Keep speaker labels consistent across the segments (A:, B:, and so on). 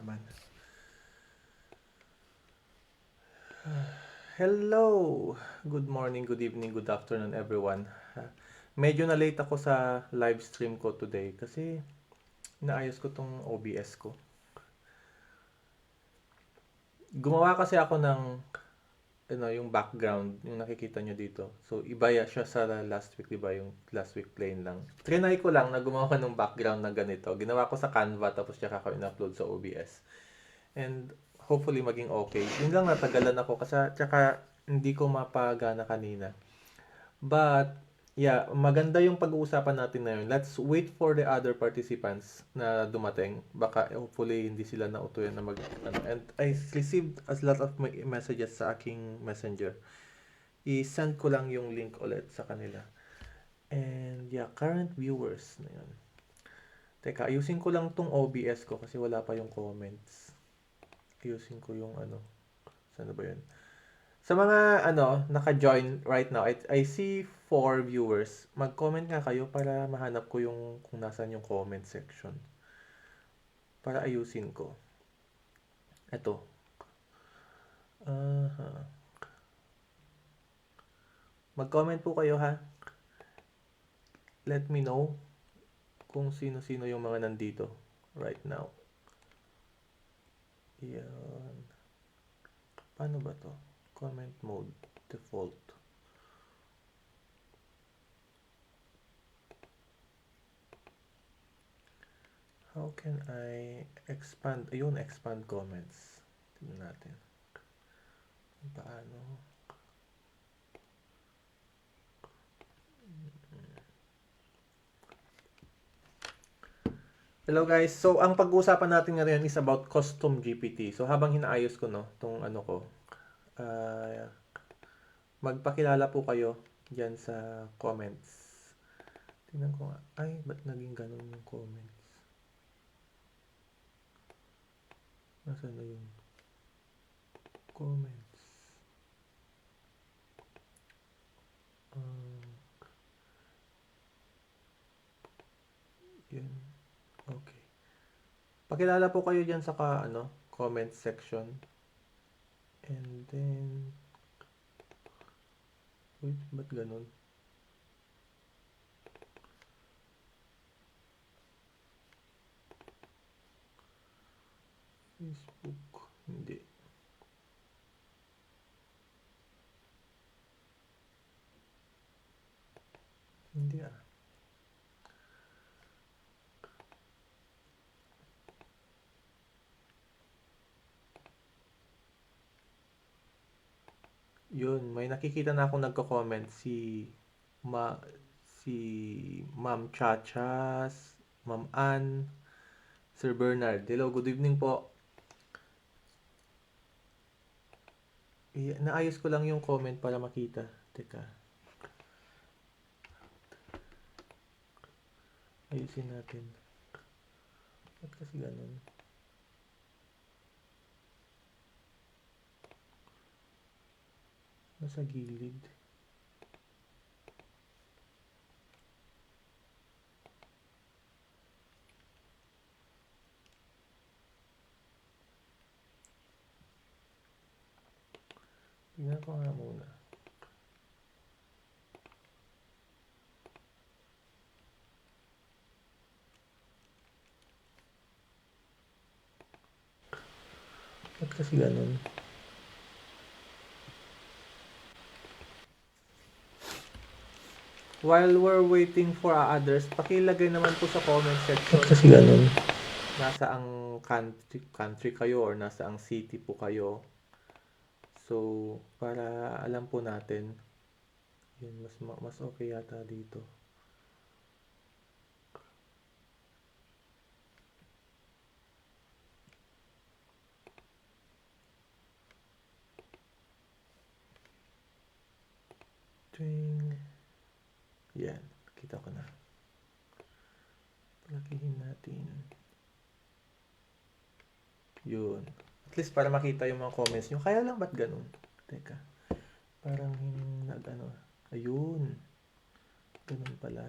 A: naman. Hello! Good morning, good evening, good afternoon everyone. Medyo na late ako sa live stream ko today kasi naayos ko tong OBS ko. Gumawa kasi ako ng yung background, yung nakikita nyo dito. So, iba siya sa last week, diba? Yung last week plain lang. Trinay ko lang na gumawa ko ng background na ganito. Ginawa ko sa Canva tapos tsaka ko in-upload sa OBS. And hopefully maging okay. Yun lang natagalan ako kasi tsaka hindi ko mapagana kanina. But yeah, maganda yung pag-uusapan natin na yun. Let's wait for the other participants na dumating. Baka hopefully hindi sila nautuyan na and I received a lot of messages sa aking messenger. I-send ko lang yung link ulit sa kanila. And yeah, current viewers na yun. Teka, ayusin ko lang tong OBS ko kasi wala pa yung comments. Ayusin ko yung saan ba yun? Sa mga naka-join right now, I see 4 viewers. Mag-comment nga kayo para mahanap ko yung kung nasaan yung comment section. Para ayusin ko. Ito. Aha. Mag-comment po kayo ha. Let me know kung sino-sino yung mga nandito right now. Yan. Paano ba to? Comment mode. Default. How can I expand? Ayun, expand comments. Tingnan natin. Paano? Hello guys. So, ang pag-uusapan natin ngayon is about custom GPT. So, habang hinaayos ko, tong ko, uh, magpakilala po kayo dyan sa comments. Tingnan ko nga. Ay, ba't naging ganun yung comments? Nasaan na yung comments? Yun. Okay. Pakilala po kayo dyan sa comment section. And then, wait, ba't ganun? Facebook. Hindi. Hindi ah. Yun, may nakikita na akong nagko-comment Ma si Ma'am Chachas, Ma'am Ann, Sir Bernard. Hello, good evening po. Naayos ko lang yung comment para makita. Teka. Ayusin natin. Ba't kasi ganun? Nasa gilid. Tingnan ko nga muna. Ba't kasi ganun? While we're waiting for others, pakilagay naman po sa comment section. Ba't kasi ganun? Nasa ang country kayo or nasa ang city po kayo. So, para alam po natin. Yun, mas okay yata dito. Ting. Yan, kita ko na. Lakihin natin. Yun. At least para makita yung mga comments nyo. Kaya lang ba't ganun? Teka. Parang ayun. Ganun pala.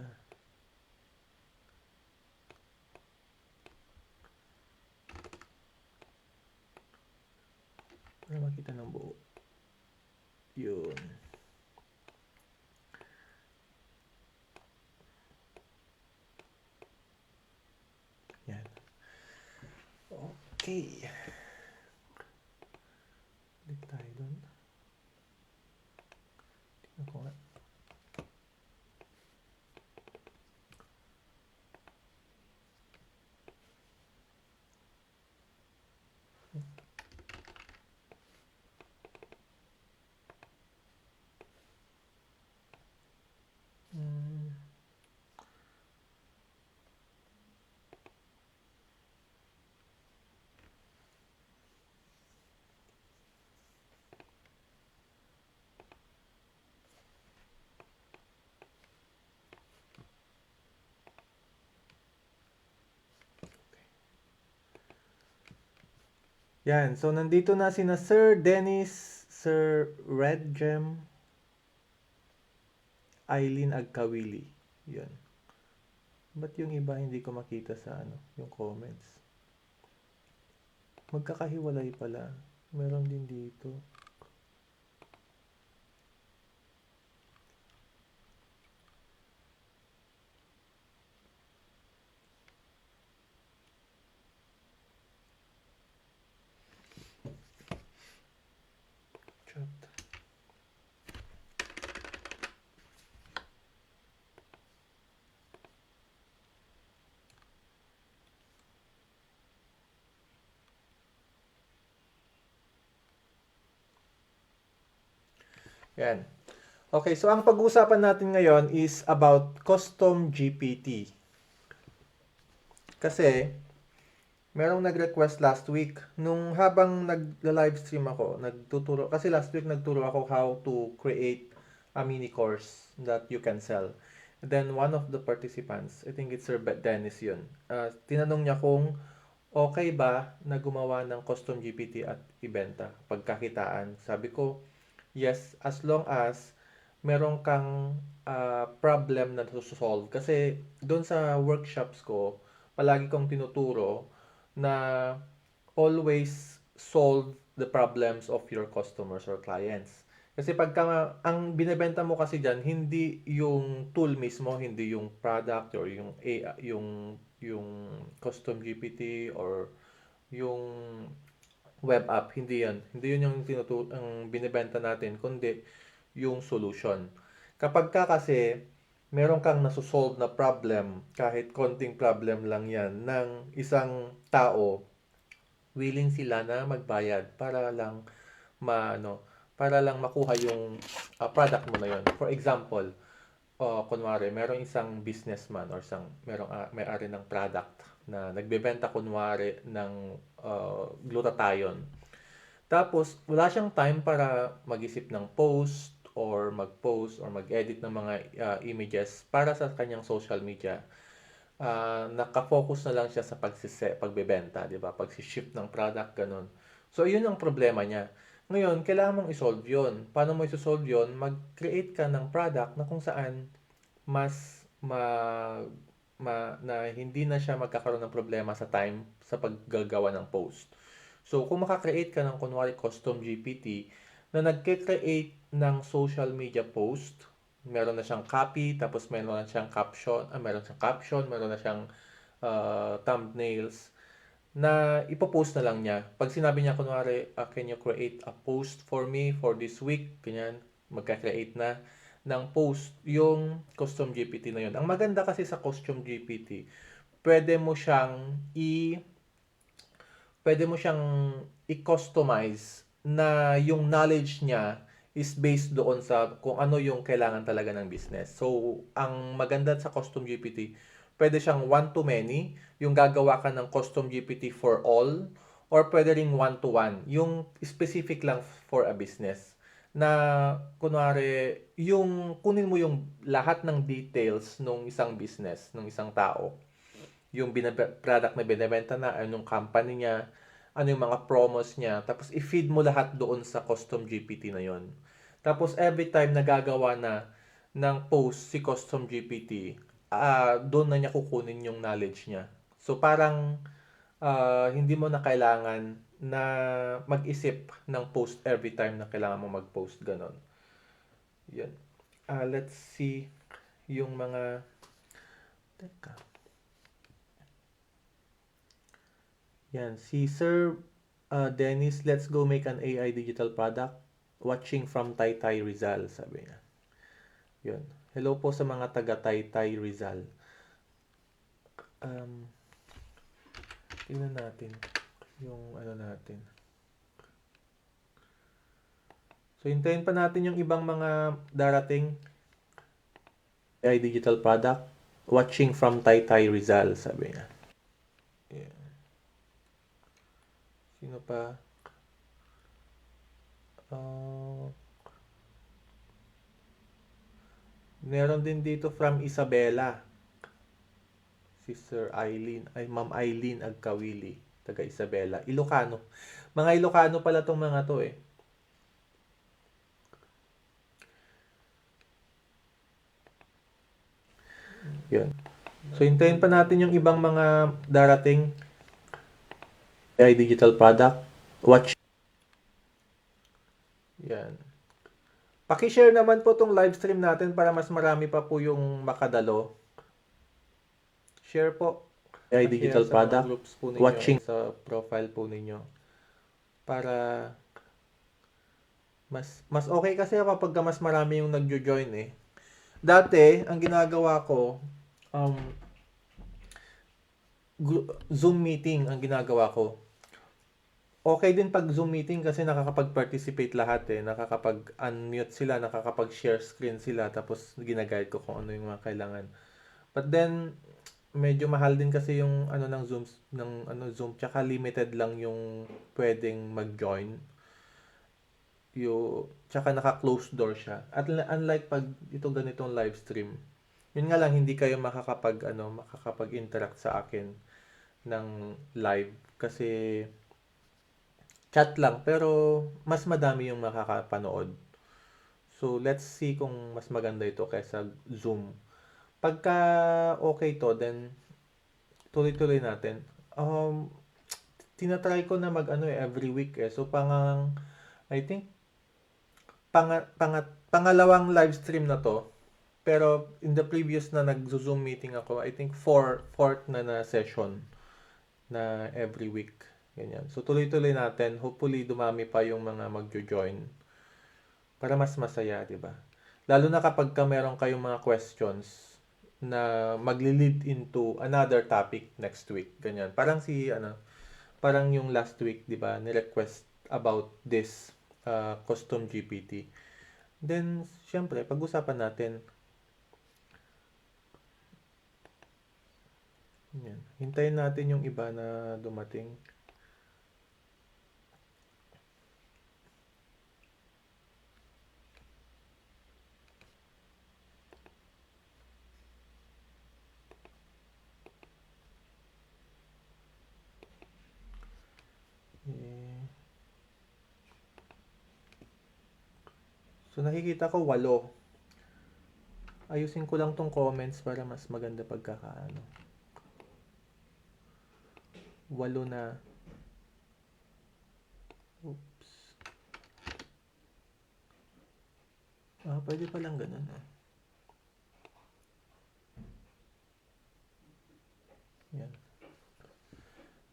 A: Para makita ng buo. Yun. Yan. Okay. Balik tayo dun. Tingnan ko nga. Hmm. Yan. So, nandito na sina Sir Dennis, Sir Red Gem, Eileen Agkawili. Yun. Ba't yung iba hindi ko makita sa yung comments? Magkakahiwalay pala. Meron din dito. Chat. Yan. Okay, so ang pag-uusapan natin ngayon is about custom GPT. Kasi, merong nag-request last week, nung habang nag-livestream ako, nagtuturo, kasi last week nagturo ako how to create a mini course that you can sell. And then one of the participants, I think it's Sir Dennis yun, tinanong niya kung okay ba na gumawa ng custom GPT at ibenta, pagkakitaan. Sabi ko, yes, as long as meron kang problem na to-solve. Kasi doon sa workshops ko, palagi kong tinuturo na always solve the problems of your customers or clients. Kasi pagka ang binebenta mo kasi diyan hindi yung tool mismo, hindi yung product or yung AI, yung custom GPT or yung web app, hindi yan. Hindi yun yung ang binebenta natin, kundi yung solution. Kapag ka kasi meron kang nasusolve na problem, kahit konting problem lang yan, ng isang tao, willing sila na magbayad para lang para lang makuha yung product mo na yun. For example, kunwari, merong isang businessman or may-ari ng product na nagbebenta kunwari ng glutathione. Tapos, wala siyang time para mag-isip ng post or mag-edit ng mga images para sa kanyang social media. Nakafocus na lang siya sa pagbebenta, di ba? Pag-ship ng product, ganun. So, yun ang problema niya. Ngayon, kailangan mong isolve yun. Paano mo isolve yun? Mag-create ka ng product na kung saan mas na hindi na siya magkakaroon ng problema sa time sa paggagawa ng post. So, kung makakreate ka ng kunwari custom GPT na nagke-create ng social media post, meron na siyang copy, tapos meron na siyang caption, meron na siyang thumbnails, na ipopost na lang niya. Pag sinabi niya, kunwari, can you create a post for me for this week? Ganyan, magka-create na ng post yung custom GPT na yun. Ang maganda kasi sa custom GPT, pwede mo siyang pwede mo siyang i-customize na yung knowledge niya is based doon sa kung ano yung kailangan talaga ng business. So, ang maganda sa custom GPT, pwede siyang one-to-many, yung gagawa ka ng custom GPT for all, or pwede ring one-to-one, yung specific lang for a business. Na, kunwari, yung kunin mo yung lahat ng details ng isang business, ng isang tao, yung product na binebenta na, anong company niya, ano yung mga promos niya, tapos i-feed mo lahat doon sa custom GPT na yon. Tapos every time nagagawa na ng post si custom GPT, doon na niya kukunin yung knowledge niya. So parang hindi mo na kailangan na mag-isip ng post every time na kailangan mo mag-post, ganon. Yan. Let's see yung mga... Teka. Yan. Si Sir Dennis, let's go make an AI digital product. Watching from Taytay Rizal, sabi niya. Yun. Hello po sa mga taga Taytay Rizal. Tingnan natin yung ano natin. So, hintayin pa natin yung ibang mga darating AI digital product. Watching from Taytay Rizal, sabi niya. Yeah. Sino pa? Meron din dito from Isabela. Si Sir Eileen, ay Ma'am Eileen Agkawili, taga Isabela. Ilocano. Mga Ilocano pala tong mga to eh. Yun. So, hintayin pa natin yung ibang mga darating AI digital product. Watch. Yan. Paki-share naman po tong live stream natin para mas marami pa po yung makadalo. Share po. AI digital product. Groups po ninyo, watching sa profile po ninyo. Para mas okay kasi kapag mas marami yung nagjo-join eh. Dati, ang ginagawa ko, Zoom meeting ang ginagawa ko. Okay din pag Zoom meeting kasi nakakapag-participate lahat eh. Nakakapag-unmute sila, nakakapag-share screen sila, tapos ginaguide ko kung ano yung mga kailangan. But then, medyo mahal din kasi yung ano ng Zoom, tsaka limited lang yung pwedeng mag-join. Tsaka naka-closed door siya. At unlike pag ito ganitong live stream, yun nga lang hindi kayo makakapag-interact sa akin ng live kasi chat lang pero mas madami yung makakapanood. So let's see kung mas maganda ito kaysa Zoom. Pagka okay to, then tuloy-tuloy natin. Tinatry ko na every week eh. So I think pangalawang live stream na to. Pero in the previous na nag-Zoom meeting ako, I think fourth na session na every week. Ganyan. So tuloy-tuloy natin. Hopefully dumami pa yung mga magjo-join para mas masaya, 'di ba? Lalo na kapag meron kayong mga questions na magli-lead into another topic next week. Ganyan. Parang yung last week, 'di ba? Ni-request about this custom GPT. Then, syempre, pag-usapan natin. Yan. Hintayin natin yung iba na dumating. So, nakikita ko 8. Ayusin ko lang tong comments para mas maganda pagkakaano. 8 na. Oops. Pwede palang ganun eh. Yan.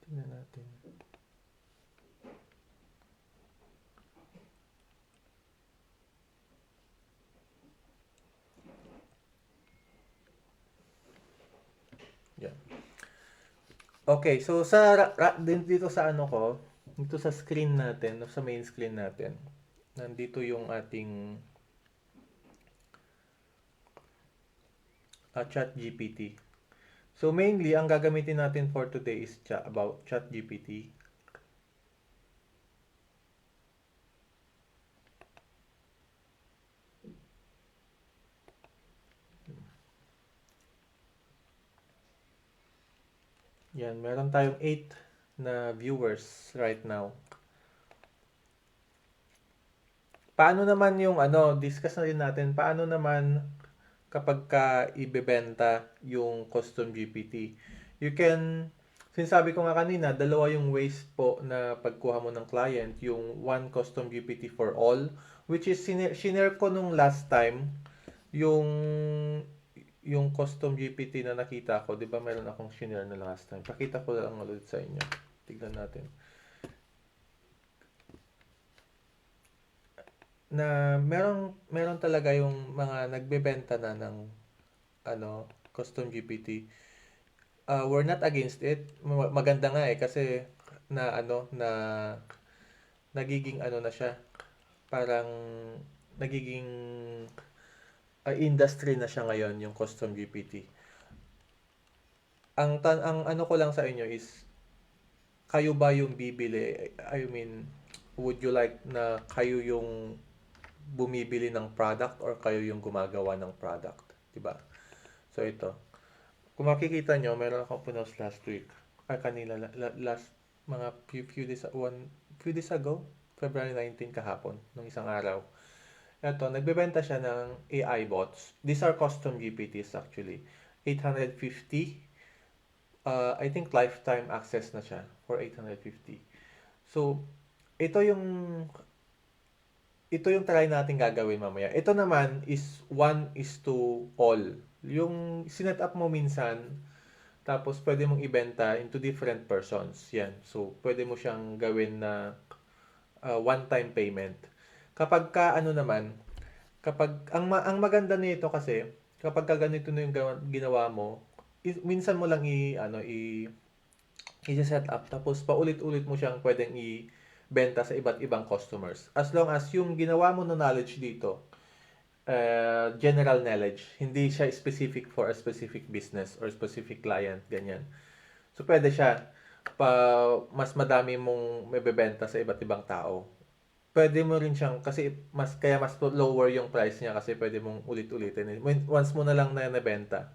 A: Tingnan natin. Yan. Okay, so dito sa dito sa screen natin, sa main screen natin, nandito yung ating ChatGPT. So mainly, ang gagamitin natin for today is about ChatGPT. Yan, meron tayong 8 na viewers right now. Paano naman yung discuss na rin natin, paano naman kapag ka ibebenta yung custom GPT? You can Sinasabi ko nga kanina, dalawa yung ways po na pagkuha mo ng client, yung one custom GPT for all, which is shinare ko nung last time, yung custom GPT na nakita ko, 'di ba? Meron akong shinare na last time. Pakita ko lang ulit sa inyo. Tignan natin. Na meron talaga yung mga nagbebenta na ng custom GPT. We're not against it. Maganda nga eh kasi na nagiging na siya, parang nagiging industry na siya ngayon yung custom GPT. Ang ano ko lang sa inyo is, kayo ba yung bibili? I mean, would you like na kayo yung bumibili ng product or kayo yung gumagawa ng product, 'di ba? So ito. Kung makikita nyo, meron akong pinost last week. Kanina, last mga few days ago, February 19 kahapon, nung isang araw. Ito, nagbebenta siya ng AI bots. These are custom GPTs actually. 850. I think lifetime access na siya for 850. So, ito yung try natin gagawin mamaya. Ito naman is 1:all. Yung sinet up mo minsan, tapos pwede mong ibenta into different persons. Yan. So, pwede mo siyang gawin na one-time payment. Kapag ang maganda nito kasi, kapag ganito na yung ginawa mo, minsan mo lang i-set up, tapos paulit-ulit mo siyang pwedeng benta sa iba't ibang customers. As long as yung ginawa mo na knowledge dito, general knowledge, hindi siya specific for a specific business or specific client, ganyan. So, pwede siya, mas madami mong mabebenta sa iba't ibang tao. Pwede mo rin siyang, kasi mas lower yung price niya kasi pwede mong ulit-ulitin. Once mo na lang na nabenta.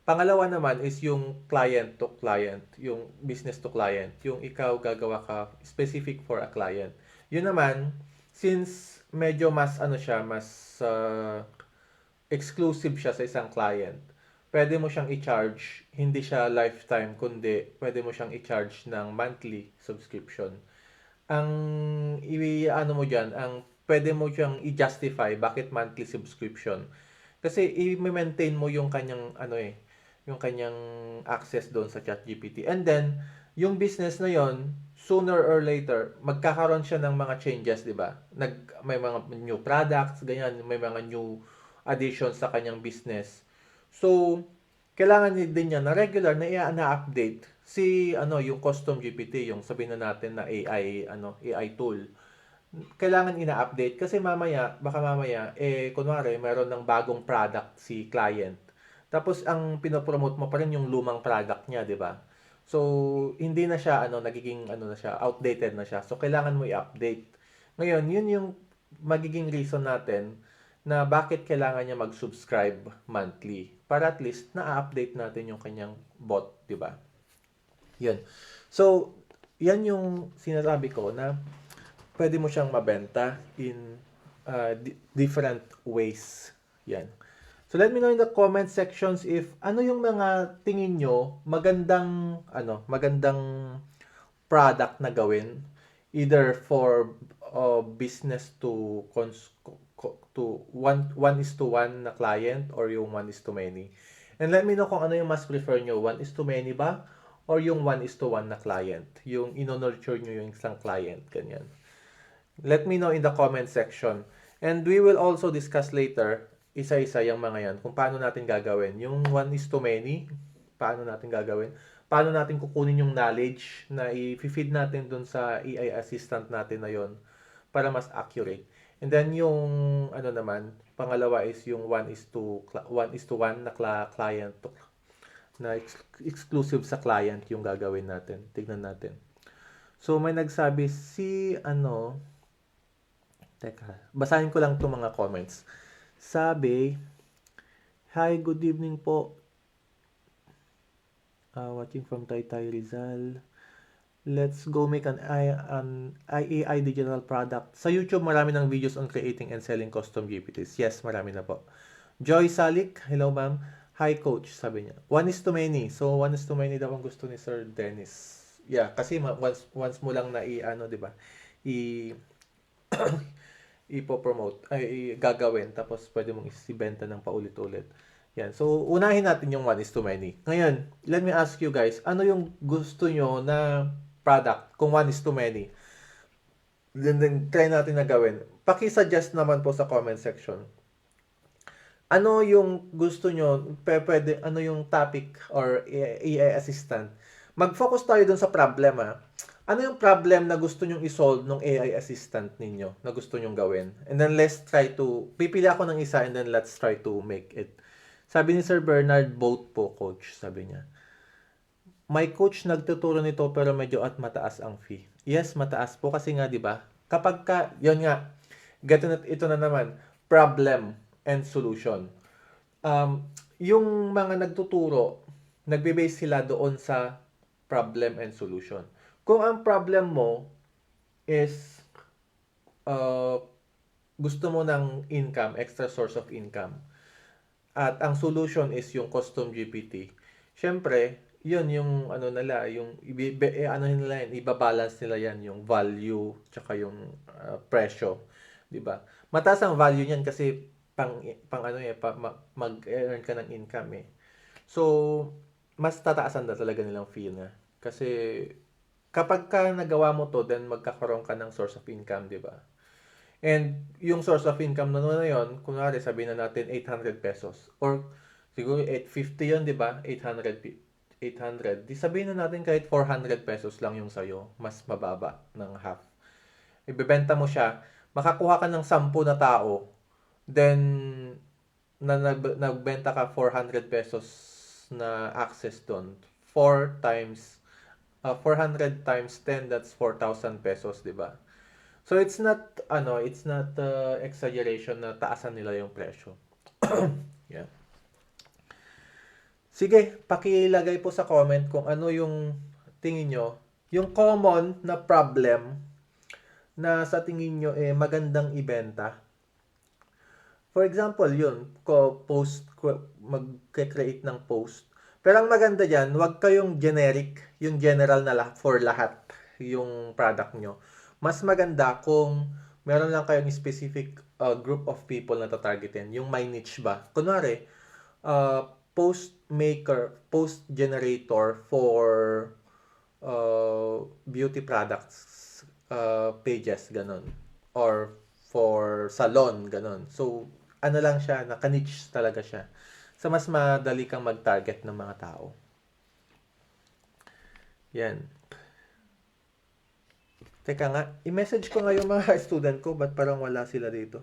A: Pangalawa naman is yung client to client, yung business to client, yung ikaw gagawa ka specific for a client. Yun naman, since medyo mas mas exclusive siya sa isang client, pwede mo siyang i-charge, hindi siya lifetime, kundi pwede mo siyang i-charge ng monthly subscription. Ang mo diyan, pwede mo siyang i-justify bakit monthly subscription. Kasi i-maintain mo yung kanyang yung kanyang access doon sa ChatGPT. And then, yung business na yon, sooner or later, magkakaroon siya ng mga changes, di ba? May mga new products, ganyan, may mga new additions sa kanyang business. So, kailangan din niya na regular na i-update yung custom GPT, yung sabihin na natin na AI tool. Kailangan ina-update kasi baka mamaya kunwari mayroon ng bagong product si client. Tapos ang pinopromote mo pa rin yung lumang product niya, 'di ba? So, hindi na siya nagiging na siya, outdated na siya. So, kailangan mo i-update. Ngayon, yun yung magiging reason natin na bakit kailangan niya mag-subscribe monthly. Para at least na-update natin yung kanyang bot, di ba? Yun. So, yan yung sinasabi ko na pwede mo siyang mabenta in different ways. Yan. So, let me know in the comment sections if ano yung mga tingin nyo magandang product na gawin, either for business to one is to one na client or yung one is to many. And let me know kung ano yung mas prefer nyo, one is to many ba or yung one is to one na client, yung ino-nurture nyo yung isang client, ganyan. Let me know in the comment section. And we will also discuss later, isa-isa yung mga yan, kung paano natin gagawin. Yung one is to many, paano natin gagawin. Paano natin kukunin yung knowledge na i-feed natin dun sa AI assistant natin na yon para mas accurate. And then yung naman, pangalawa is yung one is to one na client na exclusive sa client yung gagawin natin. Tignan natin. So may nagsabi teka, basahin ko lang 'tong mga comments. Sabi, hi, good evening po. Watching from Taytay Rizal. Let's go make an AI digital product. Sa YouTube, marami ng videos on creating and selling custom GPTs. Yes, marami na po. Joy Salik, hello ma'am. Hi coach, sabi niya. One is too many. So one is too many daw ang gusto ni Sir Dennis. Yeah, kasi once mo lang na i-ano, 'di ba? I ipo-promote ay gagawin tapos pwede mong isibenta ng paulit-ulit. Yan. So unahin natin yung one is too many. Ngayon, let me ask you guys, ano yung gusto nyo na product kung one is too many? Then try natin na gawin. Paki-suggest naman po sa comment section. Ano yung gusto nyo, pwede, ano yung topic or AI assistant? Mag-focus tayo dun sa problema. Ano yung problem na gusto nyong i-solve ng AI assistant ninyo na gusto nyong gawin? And then let's try to, pipili ako ng isa and then let's try to make it. Sabi ni Sir Bernard, both po coach, sabi niya. May coach nagtuturo nito pero medyo at mataas ang fee. Yes, mataas po kasi nga 'di ba? Kapag ka, 'yon nga. Ito na naman, problem and solution. Yung mga nagtuturo, nagbe-base sila doon sa problem and solution. Kung ang problem mo is gusto mo ng income, extra source of income, at ang solution is yung custom GPT, syempre, yun yung ano nila, yung ano nila yan, ibabalance nila yan yung value tsaka yung presyo, 'di ba? Mataas ang value niyan kasi pang ano mag-earn ka ng income eh. So, mas tataasan na talaga nilang fee na. Kasi kapag ka nagawa mo to, then magkakaroon ka ng source of income, 'di ba? And yung source of income na yun, kunwari sabihin na natin 800 pesos or siguro 850 yun, 'di ba? 800. Di sabihin na natin kahit 400 pesos lang yung sayo, mas mababa ng half. Ibebenta mo siya, makakuha ka ng 10 na tao, then nagbenta ka 400 pesos na access doon. 400 times 10, that's 4,000 pesos, 'di ba? So it's not exaggeration na taasan nila yung presyo. Yeah. Sige, pakilagay po sa comment kung ano yung tingin nyo, yung common na problem na sa tingin nyo magandang ibenta. For example, yun, mag-create ng post. Pero ang maganda dyan, wag kayong generic, yung general na for lahat yung product nyo. Mas maganda kung meron lang kayong specific group of people na tatargetin. Yung may niche ba? Kunwari, post generator for beauty products pages, ganon. Or for salon, ganon. So, ano lang siya, naka-niche talaga siya. So, mas madali kang mag-target ng mga tao. Yan. Teka nga, i-message ko nga yung mga student ko, ba't parang wala sila dito?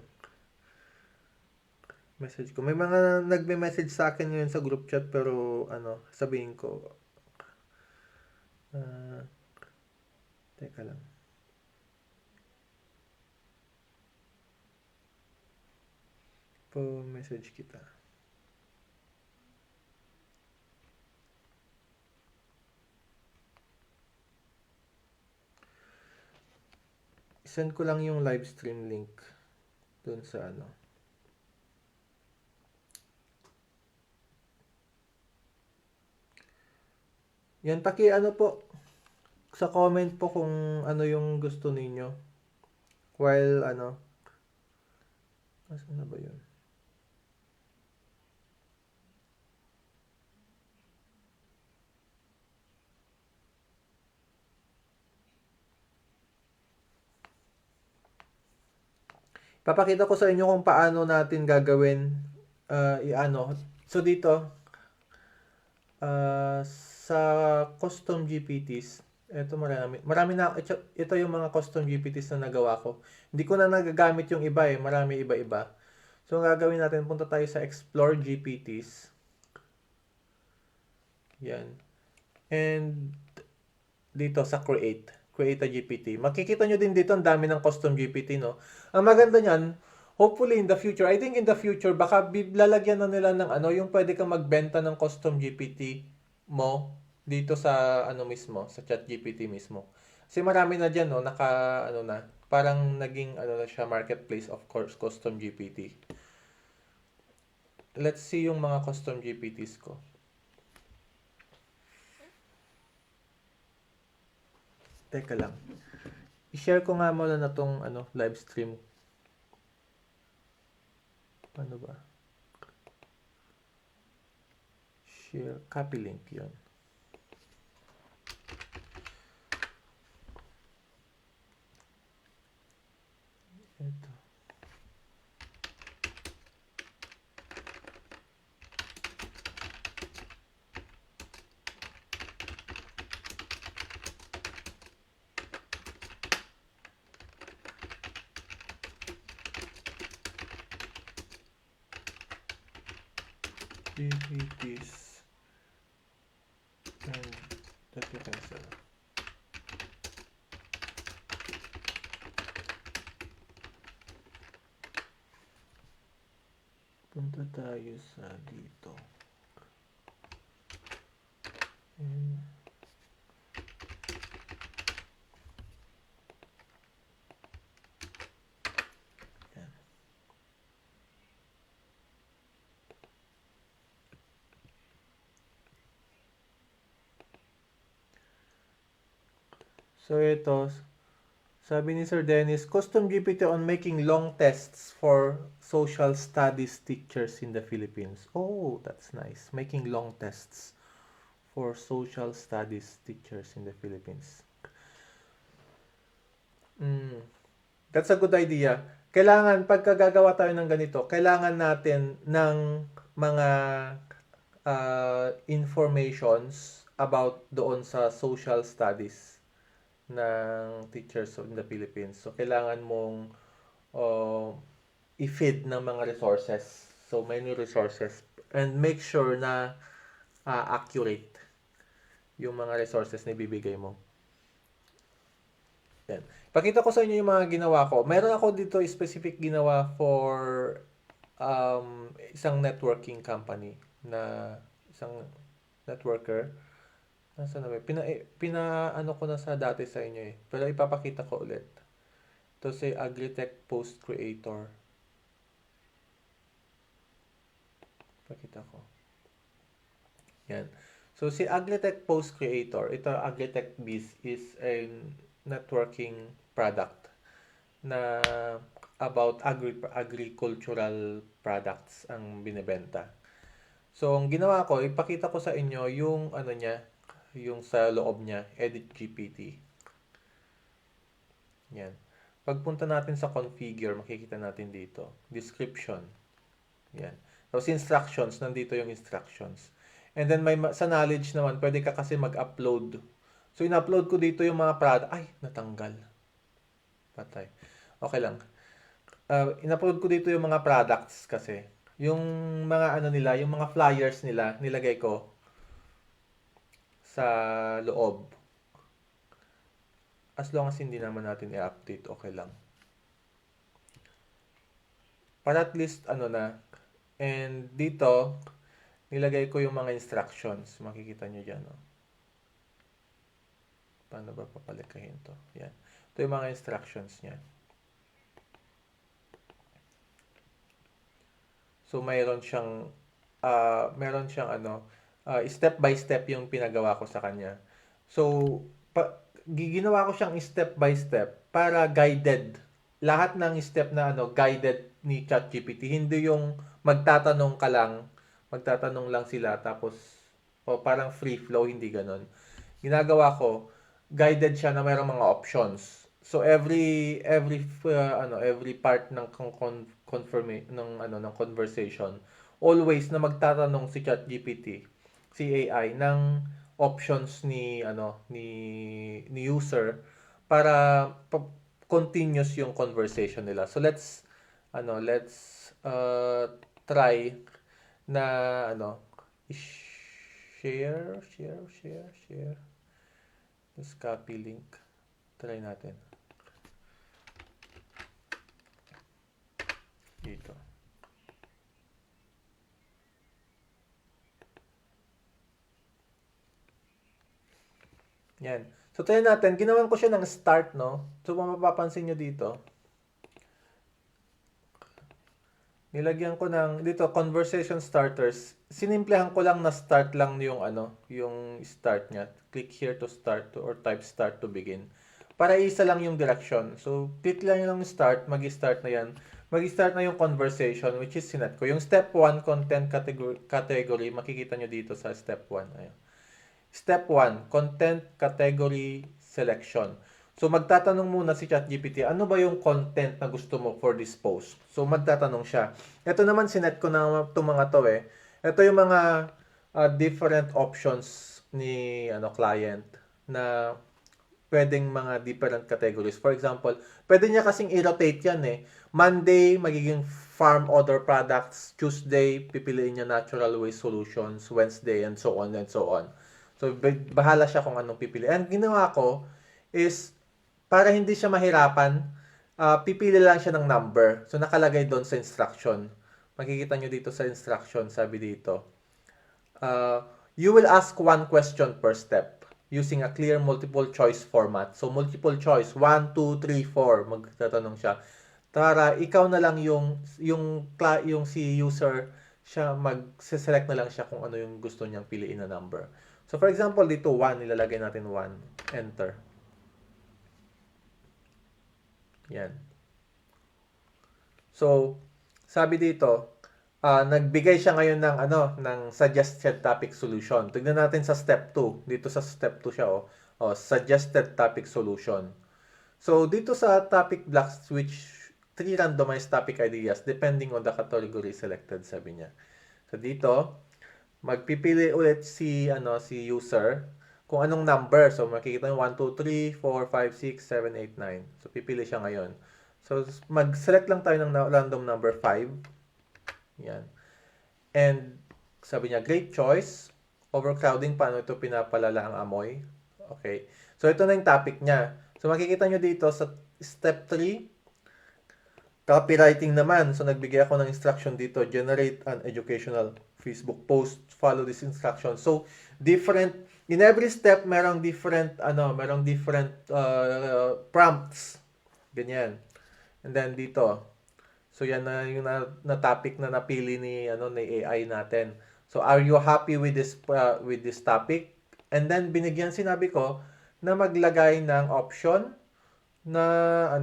A: Message ko. May mga nagme-message sa akin ngayon sa group chat, pero sabihin ko. Teka lang. Po-message kita. Send ko lang yung live stream link dun sa Yan, po sa comment po kung ano yung gusto ninyo. While asan na ba yun? Papakita ko sa inyo kung paano natin gagawin So dito sa custom GPTs, marami na ito yung mga custom GPTs na nagawa ko. Hindi ko na nagagamit yung iba marami iba-iba. So ang gagawin natin, punta tayo sa Explore GPTs. Yan. And dito sa Create a GPT. Makikita nyo din dito, ang dami ng custom GPT, no? Ang maganda niyan, hopefully in the future, I think in the future, baka lalagyan na nila ng yung pwede kang magbenta ng custom GPT mo dito sa mismo, sa ChatGPT mismo. Kasi marami na diyan, no, parang naging na siya, marketplace of course custom GPT. let's see yung mga custom GPTs ko. Teka lang. I-share ko nga muna na tong live stream. Ano ba? Share, copy link yun. Ito. GPTs and that you can sell. Punta tayo sa dito. And yan. So ito, sabi ni Sir Dennis, custom GPT on making long tests for social studies teachers in the Philippines. Oh, that's nice. Making long tests for social studies teachers in the Philippines. That's a good idea. Kailangan, pagka gagawa tayo ng ganito, kailangan natin ng mga informations about doon sa social studies ng teachers in the Philippines. So, kailangan mong i-feed ng mga resources. So, many resources. And make sure na accurate yung mga resources na ibibigay mo. Yan. Pakita ko sa inyo yung mga ginawa ko. Meron ako dito specific ginawa for isang networking company na isang networker. Nasa na ba? Ano ko na sa dati sa inyo eh. Pero ipapakita ko ulit. Ito si Agritech Post Creator. Pakita ko. Yan. So si Agritech Post Creator, ito Agritech Biz is a networking product na about agricultural products ang binebenta. So ang ginawa ko, ipakita ko sa inyo yung niya, yung sa loob niya, Edit GPT. Yan. Pagpunta natin sa configure, makikita natin dito. Description. Yan. Tapos instructions, nandito yung instructions. And then sa knowledge naman, pwede ka kasi mag-upload. So in-upload ko dito yung mga product. Ay, natanggal. Patay. Okay lang. In-upload ko dito yung mga products kasi. Yung mga nila, yung mga flyers nila, nilagay ko sa loob. As long as hindi naman natin i-update, okay lang. Para at least na. And dito, nilagay ko yung mga instructions. Makikita nyo dyan. No? Paano ba papalikahin to? Yan. Ito yung mga instructions niya. So, mayroon siyang step by step yung pinagawa ko sa kanya. So, ginawa ko siyang step by step para guided. Lahat ng step na guided ni ChatGPT. Hindi yung magtatanong lang sila tapos parang free flow, hindi ganon. Ginagawa ko, guided siya na mayroong mga options. So every part ng ng conversation, always na magtatanong si ChatGPT, si AI ng options ni user para continuous yung conversation nila. So let's try na share. Let's copy link. Try natin. Dito. Yan. So, try natin. Ginawan ko siya ng start, no? So, mapapansin nyo dito. Nilagyan ko ng dito conversation starters. Sinimplehan ko lang na start lang yung yung start niya. Click here to start or type start to begin. Para isa lang yung direction. So, click lang yung start, mag-start na yan. Mag-start na yung conversation which is sinet ko. Yung step 1 content category, makikita nyo dito sa step 1. Ayan. Step 1, content category selection. So, magtatanong muna si ChatGPT, ano ba yung content na gusto mo for this post? So, magtatanong siya. Ito naman, sinet ko na itong mga to eh. Ito yung mga different options ni client na pwedeng mga different categories. For example, pwede niya kasing i-rotate yan eh. Monday, magiging farm other products. Tuesday, pipiliin niya natural waste solutions. Wednesday, and so on and so on. So, bahala siya kung anong pipili. And ginawa ko is, para hindi siya mahirapan, pipili lang siya ng number. So, nakalagay doon sa instruction. Makikita nyo dito sa instruction, sabi dito, you will ask one question per step using a clear multiple choice format. So, multiple choice, 1, 2, 3, 4, magtatanong siya. Para ikaw na lang yung si user, siya mag-select na lang siya kung ano yung gusto niyang piliin na number. So, for example, dito 1, nilalagay natin 1, enter. Yan. So, sabi dito, nagbigay siya ngayon ng ng suggested topic solution. Tignan natin sa step 2. Dito sa step 2 siya suggested topic solution. So, dito sa topic blocks which 3 randomized topic ideas depending on the category selected, sabi niya. So, dito, magpipili ulit si user kung anong number. So, makikita nyo 1, 2, 3, 4, 5, 6, 7, 8, 9. So, pipili siya ngayon. So, mag-select lang tayo ng random number 5. Yan. And, sabi niya, great choice. Overcrowding, paano ito pinapalala ang amoy? Okay. So, ito na yung topic niya. So, makikita nyo dito sa step 3, copywriting naman. So, nagbigay ako ng instruction dito, generate an educational Facebook post, follow this instruction. So, in every step, merong different prompts. Ganyan. And then dito, so yan na yung na topic na napili ni AI natin. So, are you happy with this topic? And then sinabi ko na maglagay ng option na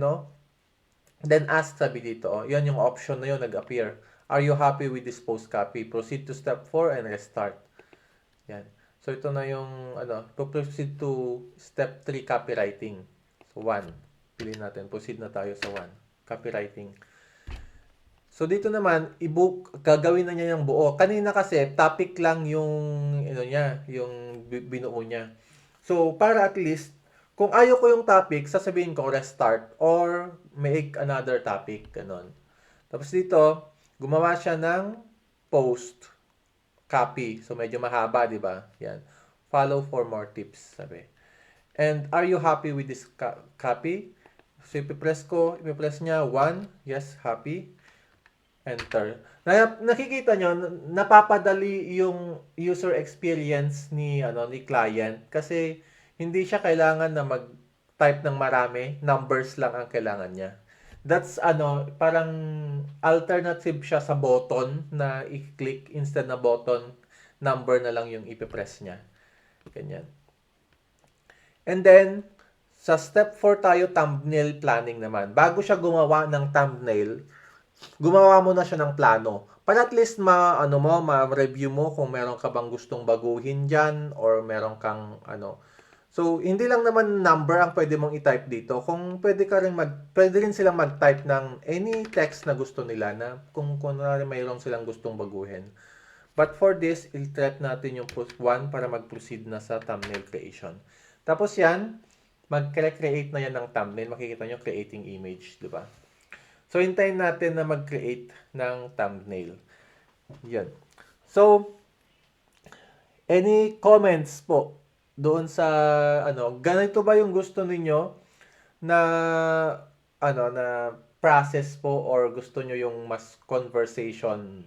A: then ask, sabi dito, yan yung option na yun nag-appear. Are you happy with this post copy? Proceed to step 4 and restart. Yan. So, ito na yung, proceed to step 3, copywriting. So, 1. Pili natin. Proceed na tayo sa 1. Copywriting. So, dito naman, gagawin na niya yung buo. Kanina kasi, topic lang yung, yung binuo niya. So, para at least, kung ayaw ko yung topic, sasabihin ko restart or make another topic. Ganon. Tapos dito, gumawa siya ng post copy. So, medyo mahaba, di ba? Yan. Follow for more tips, sabi. And, are you happy with this copy? So, ipipress niya, 1, yes, happy. Enter. Nakikita nyo, napapadali yung user experience ni client kasi hindi siya kailangan na mag-type ng marami, numbers lang ang kailangan niya. That's parang alternative siya sa button na i-click instead na button, number na lang yung ipipress niya. Ganyan. And then, sa step 4 tayo, thumbnail planning naman. Bago siya gumawa ng thumbnail, gumawa mo na siya ng plano. Para at least ma-review mo kung meron ka bang gustong baguhin dyan or meron kang So, hindi lang naman number ang pwede mong i-type dito. Kung pwede rin silang mag-type ng any text na gusto nila na kung mayroon silang gustong baguhin. But for this, i-type natin yung post 1 para mag-proceed na sa thumbnail creation. Tapos yan, mag-create na yan ng thumbnail. Makikita nyo, creating image, di ba? So, hintayin natin na mag-create ng thumbnail. Yan. So, any comments po doon sa ganito ba yung gusto ninyo na na process po or gusto nyo yung mas conversation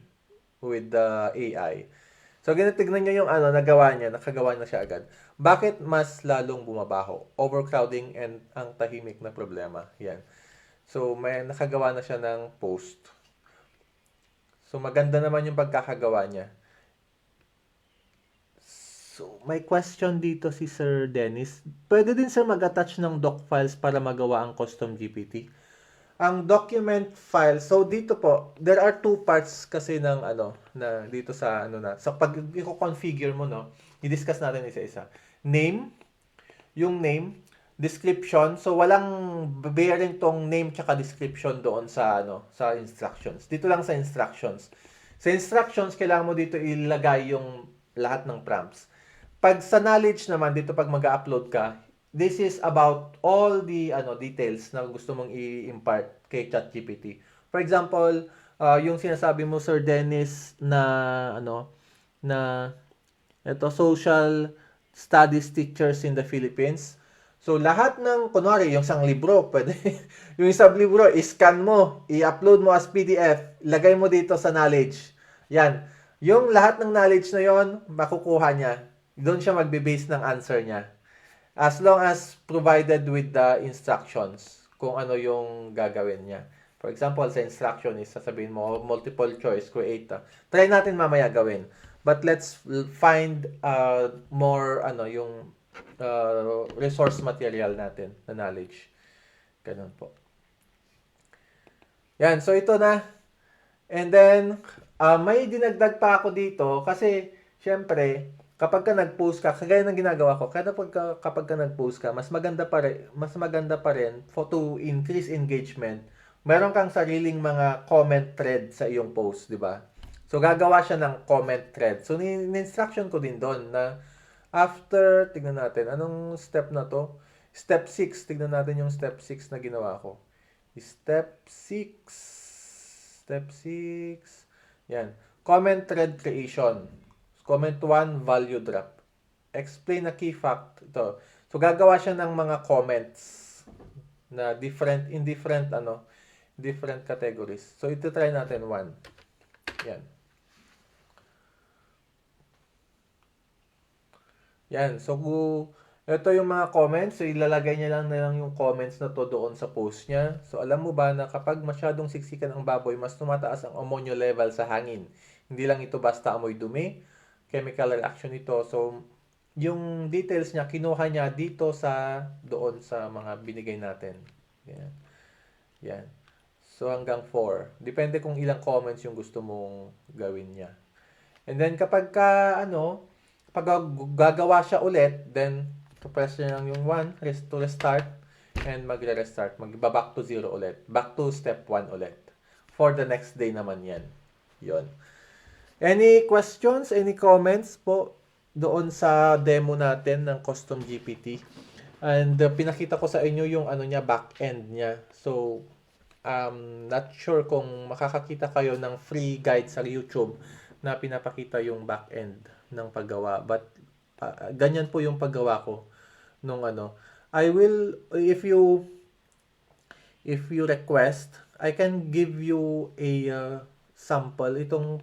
A: with the AI? So, tignan nyo yung nakagawa na siya agad. Bakit mas lalong bumabaho? Overcrowding and ang tahimik na problema. Yan. So, may nakagawa na siya ng post. So, maganda naman yung pagkakagawa niya. So, may question dito si Sir Dennis. Pwede din sir mag-attach ng doc files para magawa ang custom GPT. Ang document file, so dito po, there are two parts kasi ng na dito sa sa pag i-configure mo, no, i-discuss natin isa-isa. Name, yung name, description, so walang bearing tong name tsaka description doon sa sa instructions. Dito lang sa instructions. Sa instructions, kailangan mo dito ilagay yung lahat ng prompts. Pag sa knowledge naman, dito pag mag-upload ka, this is about all the details na gusto mong i-impart kay ChatGPT. For example, yung sinasabi mo Sir Dennis na na ito social studies teachers in the Philippines. So lahat ng kunwari yung isang libro, pwede yung isang libro i-scan mo, i-upload mo as PDF, lagay mo dito sa knowledge. Yan. Yung lahat ng knowledge na yon, makukuha niya. Doon siya magbe-base ng answer niya. As long as provided with the instructions kung ano yung gagawin niya. For example, sa instruction is sasabihin mo, multiple choice, create. Try natin mamaya gawin. But let's find more yung resource material natin na knowledge. Ganun po. Yan, so ito na. And then, may dinagdag pa ako dito kasi, syempre, kapag ka nag-post ka, kagaya ng ginagawa ko, kapag ka nag-post ka, mas maganda pa rin to increase engagement. Meron kang sariling mga comment thread sa iyong post, di ba? So, gagawa siya ng comment thread. So, in-instruction ko din doon na after, tignan natin, anong step na to? Step 6, tignan natin yung step 6 na ginawa ko. Step 6, yan. Comment thread creation. Comment 1, value drop. Explain a key fact. Ito. So, gagawa siya ng mga comments na different categories. So, ito try natin 1. Yan. Yan. So, ito yung mga comments. So, ilalagay niya lang yung comments na to doon sa post niya. So, alam mo ba na kapag masyadong siksikan ang baboy, mas tumataas ang ammonia level sa hangin. Hindi lang ito basta amoy dumi. Chemical reaction ito. So, yung details niya, kinuha niya dito doon sa mga binigay natin. Yan. Yan. So, hanggang 4. Depende kung ilang comments yung gusto mong gawin niya. And then, kapag pag gagawa siya ulit, then, press niya lang yung 1 to restart and magre-restart. Magba-back to 0 ulit. Back to step 1 ulit. For the next day naman yan. Yon. Any questions, any comments po doon sa demo natin ng Custom GPT? And pinakita ko sa inyo yung niya, back-end niya. So, not sure kung makakakita kayo ng free guide sa YouTube na pinapakita yung back-end ng paggawa. But, ganyan po yung paggawa ko nung I will, if you request, I can give you a sample, itong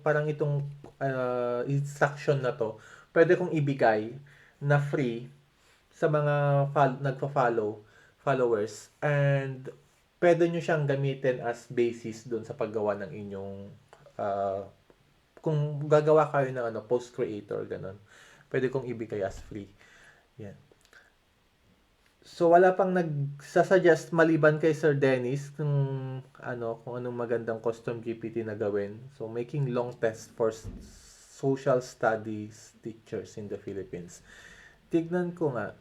A: instruction na to, pwede kong ibigay na free sa mga followers, and pwede nyo siyang gamitin as basis doon sa paggawa ng inyong kung gagawa kayo ng post creator, ganun, pwede kong ibigay as free. Yan. So, wala pang nagsasuggest maliban kay Sir Dennis kung anong magandang custom GPT na gawin. So, making long test for social studies teachers in the Philippines. Tignan ko nga,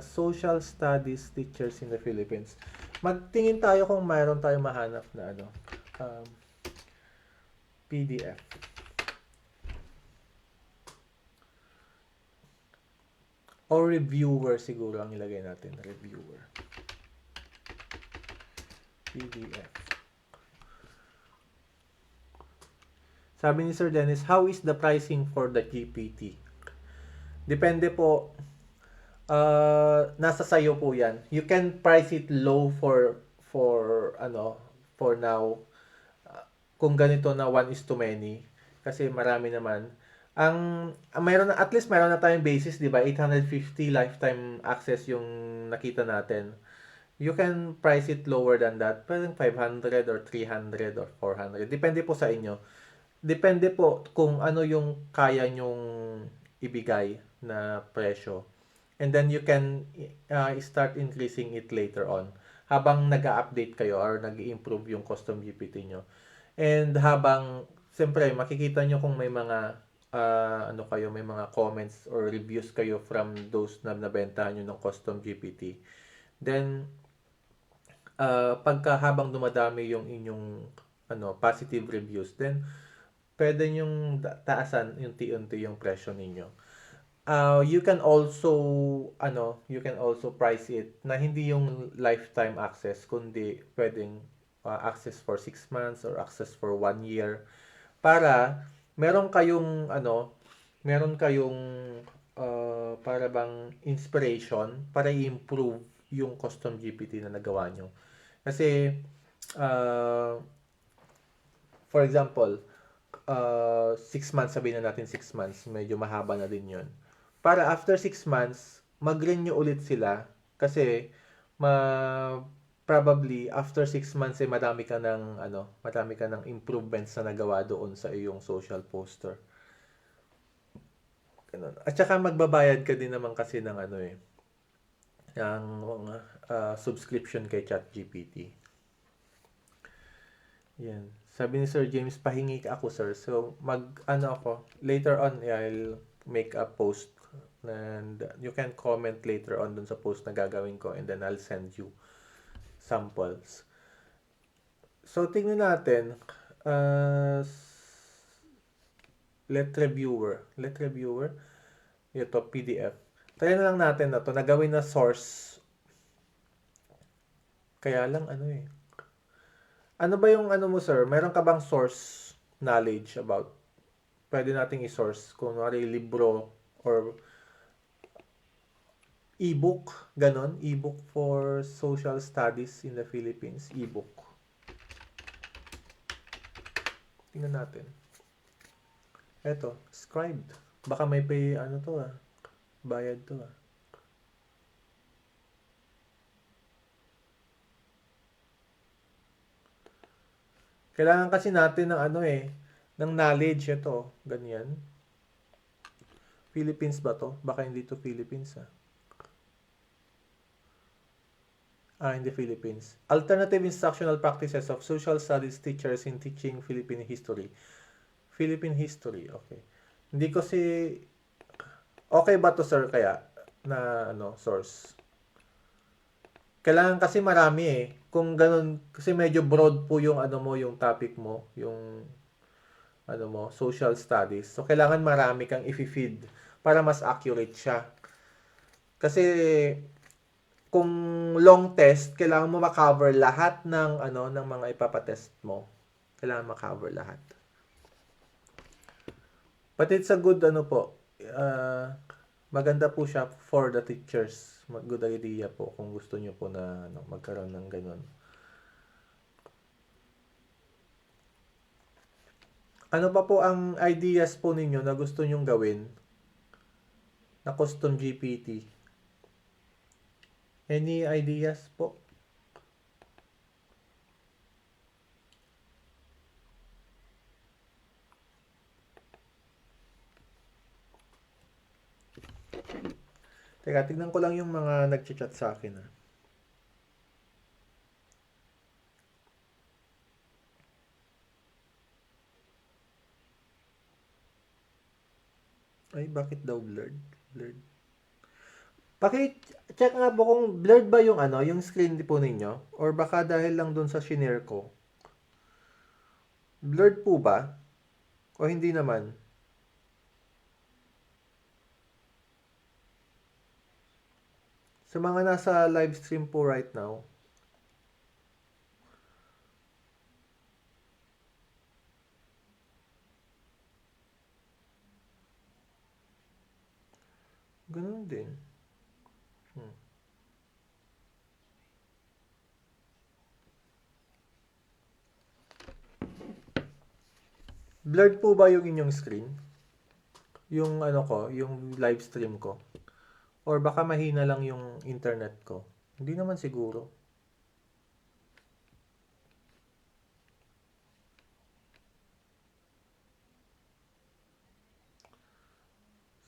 A: social studies teachers in the Philippines. Magtingin tayo kung mayroon tayong mahanap na PDF. Or reviewer siguro ang ilagay natin. Reviewer. PDF. Sabi ni Sir Dennis, how is the pricing for the GPT? Depende po. Nasa sayo po yan. You can price it low for now. Kung ganito na 1:many. Kasi marami naman. At least mayroon na tayong basis, di ba? 850 lifetime access yung nakita natin. You can price it lower than that. Pwedeng 500 or 300 or 400. Depende po sa inyo. Depende po kung ano yung kaya nyong ibigay na presyo. And then you can start increasing it later on habang nag-update kayo or nag-improve yung custom GPT nyo. And habang, siyempre, makikita nyo kung may mga may mga comments or reviews kayo from those na nabentahan nyo ng custom GPT. Then, pagka habang dumadami yung inyong positive reviews, then pwede nyong taasan yung unti-unti yung presyo ninyo. You can also price it na hindi yung lifetime access, kundi pwedeng access for 6 months or access for 1 year para meron kayong para bang inspiration para i-improve yung custom GPT na nagawa nyo. Kasi uh, for example, 6 months, sabihin na natin 6 months, medyo mahaba na din yun. Para after 6 months, mag-renew ulit sila kasi probably after 6 months marami ka ng improvements na nagawa doon sa iyong social poster. Ganun. At saka magbabayad ka din naman kasi ng subscription kay ChatGPT. Yan. Sabi ni Sir James, pahingi ako, sir. So, later on, I'll make a post and you can comment later on dun sa post na gagawin ko and then I'll send you samples. So, tingnan natin. Let reviewer. Ito, PDF. Try na lang natin na to. Nagawin na source. Kaya lang, ano ba yung mo, sir? Meron ka bang source knowledge about? Pwede nating i-source. Kung libro or e-book. Ganon. E-book for social studies in the Philippines. E-book. Tingnan natin. Eto, scribed. Baka may pay, bayad to Kailangan kasi natin ng ng knowledge ito, ganyan. Philippines ba to? Baka hindi to Philippines in the Philippines. Alternative instructional practices of social studies teachers in teaching Philippine history. Philippine history, okay. Hindi ko okay ba to, sir, kaya na source? Kailangan kasi marami Kung ganun, kasi medyo broad po yung yung topic mo, yung social studies. So kailangan marami kang i-feed para mas accurate siya. Kasi kung long test, kailangan mo ma-cover lahat ng ng mga ipapatest mo. Kailangan ma-cover lahat. But it's a good maganda po siya for the teachers. Good idea po kung gusto niyo po na magkaroon ng ganun. Ano pa po ang ideas po ninyo na gusto nyong gawin na custom GPT? Any ideas po? Teka, tignan ko lang yung mga nag-chat sa akin Ay, bakit daw blurred? Blurred. Check nga po kung blurred ba yung yung screen po ninyo or baka dahil lang dun sa shinare ko. Blurred po ba? O hindi naman? Sa mga nasa live stream po right now, ganun din. Blurred po ba yung inyong screen? Yung yung live stream ko? Or baka mahina lang yung internet ko? Hindi naman siguro.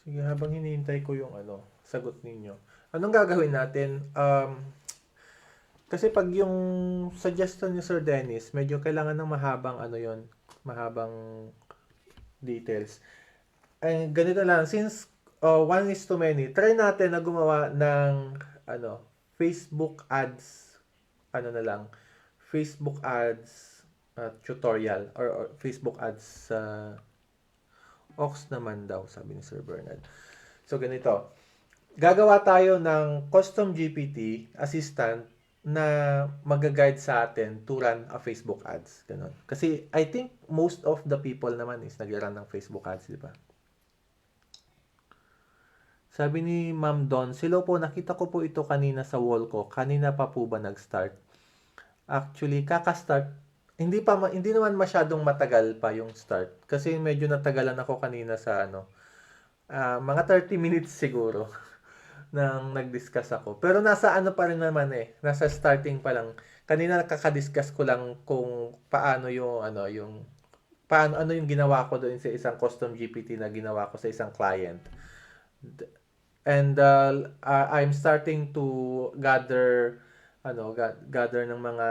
A: Sige, habang hinihintay ko yung sagot ninyo. Anong gagawin natin? Kasi pag yung suggestion ni Sir Dennis, medyo kailangan ng mahabang yon, mahabang details. Ganito lang, since one is too many, try natin na gumawa ng Facebook ads, na lang, Facebook ads tutorial or Facebook ads Ox naman daw, sabi ni Sir Bernard. So, ganito. Gagawa tayo ng custom GPT assistant na mag-guide sa atin to run a Facebook ads. Ganun. Kasi I think most of the people naman is nag-run ng Facebook ads, di ba? Sabi ni Ma'am Don, silo po, nakita ko po ito kanina sa wall ko. Kanina pa po ba nag-start? Actually, kaka-start. Hindi naman masyadong matagal pa yung start. Kasi medyo natagalan ako kanina sa mga 30 minutes siguro nang nag-discuss ako. Pero nasa pa rin naman nasa starting pa lang. Kanina nakaka-discuss ko lang kung paano yung paano yung ginawa ko doon sa isang custom GPT na ginawa ko sa isang client. And I'm starting to gather ng mga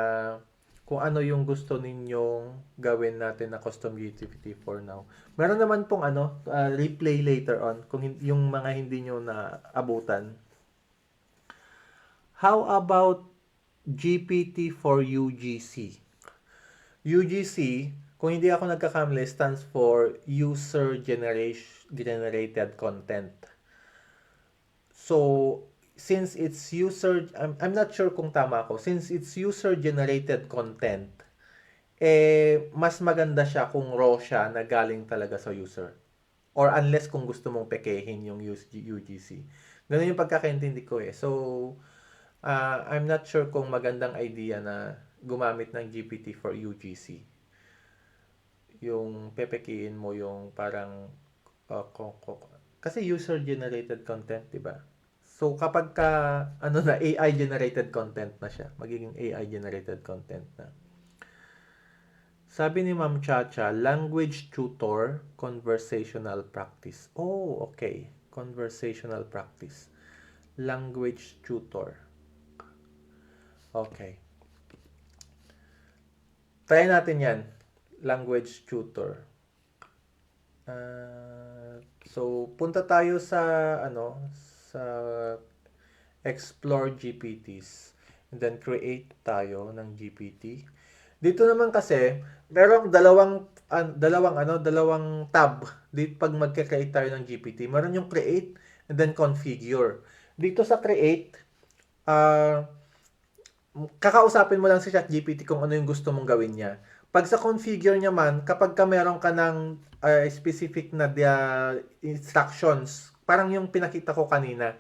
A: kung ano yung gusto ninyong gawin natin na custom GPT for now. Meron naman pong replay later on kung yung mga hindi nyo na abutan. How about GPT for UGC? UGC, kung hindi ako nagkakamali, stands for User Generated Content. So, since it's I'm not sure kung tama ako, since it's user-generated content, mas maganda siya kung raw siya na galing talaga sa user. Or unless kung gusto mong pekehin yung UGC. Ganun yung pagkakaintindi ko So, I'm not sure kung magandang idea na gumamit ng GPT for UGC. Yung pepekiin mo yung parang, kasi user-generated content, diba? So, kapag AI-generated content na siya, magiging AI-generated content na. Sabi ni Ma'am Chacha, language tutor, conversational practice. Oh, okay. Conversational practice. Language tutor. Okay. Try natin yan. Language tutor. So, punta tayo sa sa explore GPTs and then create tayo ng GPT. Dito naman kasi merong dalawang tab dito pag magke-create tayo ng GPT. Meron yung create and then configure. Dito sa create, kakausapin mo lang si ChatGPT kung ano yung gusto mong gawin niya. Pag sa configure niya man, kapag meron ka ng specific na instructions, parang yung pinakita ko kanina.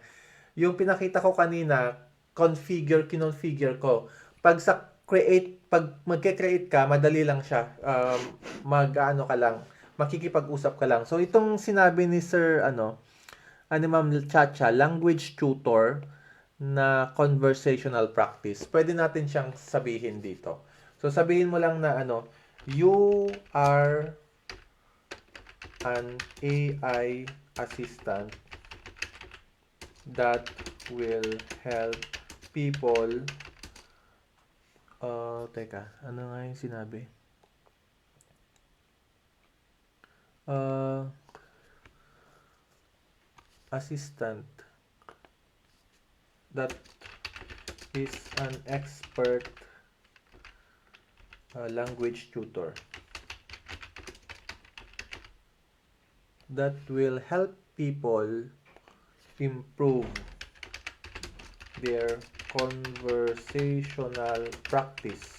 A: Yung pinakita ko kanina, kinonfigure ko. Pag sa create, pag magke-create ka, madali lang siya. Ka lang, makikipag-usap ka lang. So, itong sinabi ni Sir, Ma'am Chacha, language tutor na conversational practice. Pwede natin siyang sabihin dito. So, sabihin mo lang na you are an AI assistant that will help people. Teka, ano nga yung sinabi? Assistant that is an expert language tutor that will help people improve their conversational practice.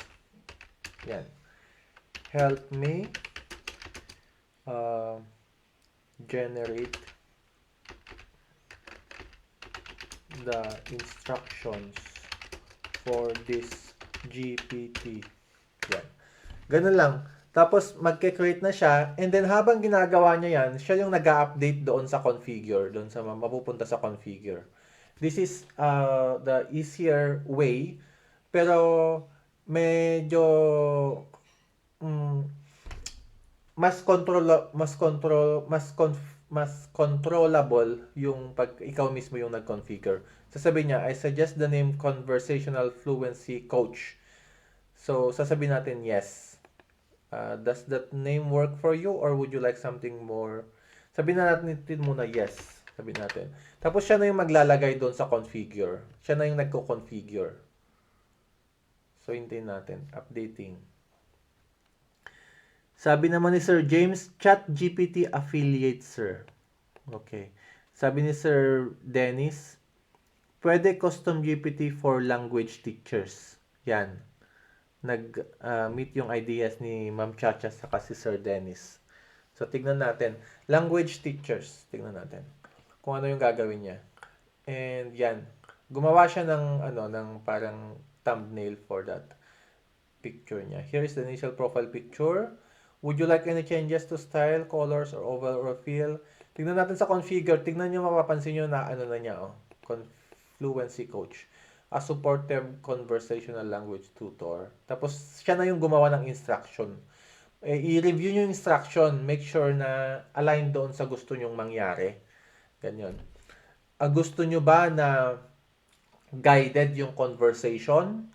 A: Yan. Help me generate the instructions for this GPT. Yan. Ganun lang. Tapos, magke-create na siya. And then, habang ginagawa niya yan, siya yung nag-update doon sa configure. Doon sa mapupunta sa configure. This is the easier way. Pero, medyo mas mas controllable yung pag ikaw mismo yung nag-configure. Sasabihin niya, I suggest the name Conversational Fluency Coach. So, sasabihin natin yes. Does that name work for you or would you like something more? Sabihin na natin muna yes. Sabihin natin. Tapos siya na yung maglalagay doon sa configure. Siya na yung nagko-configure. So, hintayin natin. Updating. Sabi naman ni Sir James, ChatGPT affiliate, sir. Okay. Sabi ni Sir Dennis, pwede custom GPT for language teachers. Yan. Nag-meet yung ideas ni Ma'am Chacha saka si Sir Dennis. So, tignan natin. Language teachers. Tignan natin. Kung ano yung gagawin niya. And yan. Gumawa siya ng parang thumbnail for that picture niya. Here is the initial profile picture. Would you like any changes to style, colors, or overall feel? Tignan natin sa configure. Tignan nyo, mapapansin nyo na na niya. Fluency Coach. A supportive conversational language tutor. Tapos, siya na yung gumawa ng instruction. I-review nyo yung instruction. Make sure na align doon sa gusto nyong mangyari. Ganyan. Gusto nyo ba na guided yung conversation?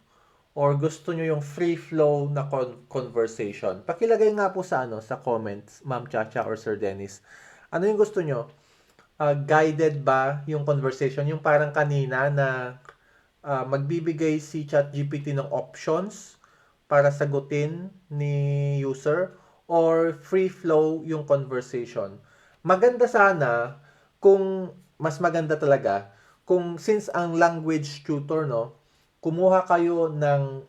A: Or gusto nyo yung free flow na conversation? Pakilagay nga po sa sa comments, Ma'am Chacha or Sir Dennis. Ano yung gusto nyo? Guided ba yung conversation? Yung parang kanina na magbibigay si ChatGPT ng options para sagutin ni user or free flow yung conversation. Maganda sana kung mas maganda talaga kung since ang language tutor kumuha kayo ng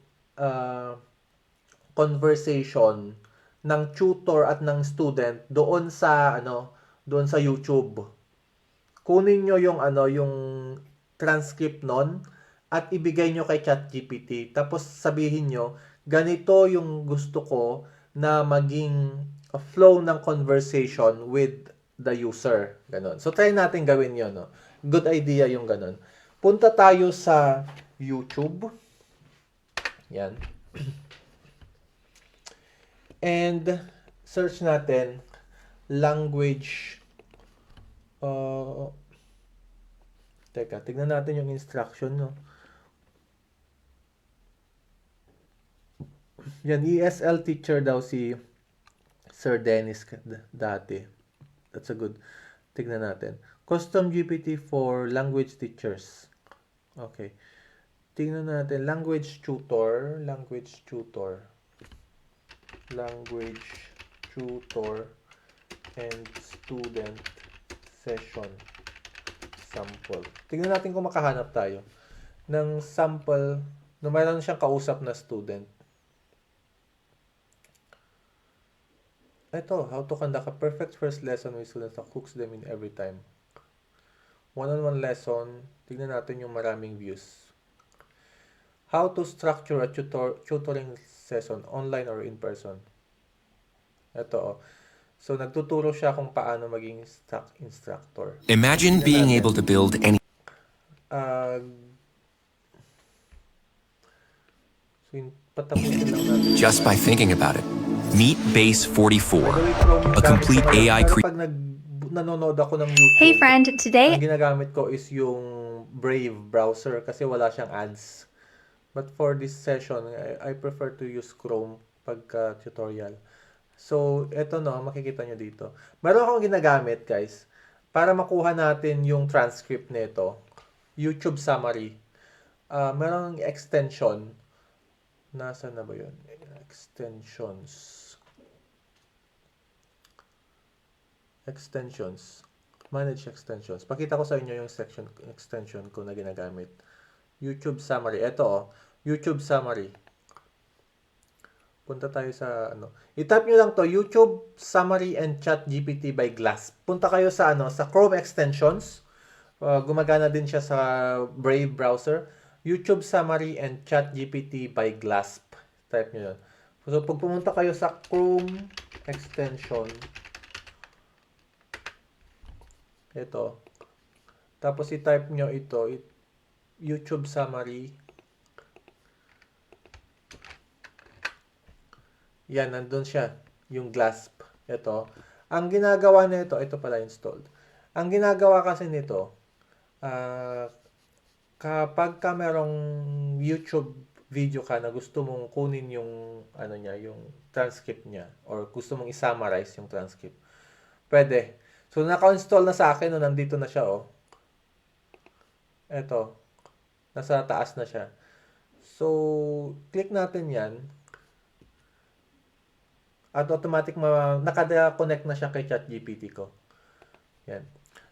A: conversation ng tutor at ng student doon sa YouTube. Kunin nyo yung transcript nun at ibigay nyo kay ChatGPT. Tapos sabihin nyo, ganito yung gusto ko na maging flow ng conversation with the user. Ganon. So try natin gawin yun. Good idea yung ganon. Punta tayo sa YouTube. Yan. And search natin language. Teka, tignan natin yung instruction, Yan, ESL teacher daw si Sir Dennis dati. That's a good. Tignan natin. Custom GPT for language teachers. Okay. Tingnan natin. Language tutor and student session sample. Tingnan natin kung makahanap tayo ng sample na mayroon siyang kausap na student. Ito, how to conduct a perfect first lesson with students that hooks them in every time. One-on-one lesson. Tingnan natin yung maraming views. How to structure a tutoring session, online or in person. Ito, So, nagtuturo siya kung paano maging instructor.
B: Imagine being able to build any...
A: Patapusin lang natin.
B: Just by thinking about it. Meet Base 44, a complete AI
A: Pag nanonood ako ng YouTube,
C: Hey friend, today
A: ang ginagamit ko is yung Brave browser kasi wala siyang ads. But for this session, I prefer to use Chrome pagka tutorial. So, eto makikita nyo dito. Meron akong ginagamit, guys, para makuha natin yung transcript nito. YouTube summary. Meron extension. Nasaan na ba yun? Extensions. Manage extensions. Pakita ko sa inyo yung extension ko na ginagamit. YouTube summary. Ito, YouTube summary. Punta tayo sa I-type nyo lang to, YouTube summary and ChatGPT by Glasp. Punta kayo sa sa Chrome extensions. Gumagana din siya sa Brave browser. YouTube summary and ChatGPT by Glasp. Type nyo yun. So, pag pumunta kayo sa Chrome extension, ito. Tapos i-type nyo ito, YouTube summary. Yan, nandun siya. Yung Glasp. Ito. Ang ginagawa nito, ito pala installed. Ang ginagawa kasi nito, ah, kapag ka merong YouTube video ka na gusto mong kunin yung ano niya, yung transcript niya or gusto mong i-summarize yung transcript, pwede. So naka-install na sa akin no, nandito na siya oh. Eto, nasa taas na siya. So click natin 'yan at automatic naka-connect na siya kay ChatGPT ko. Yan.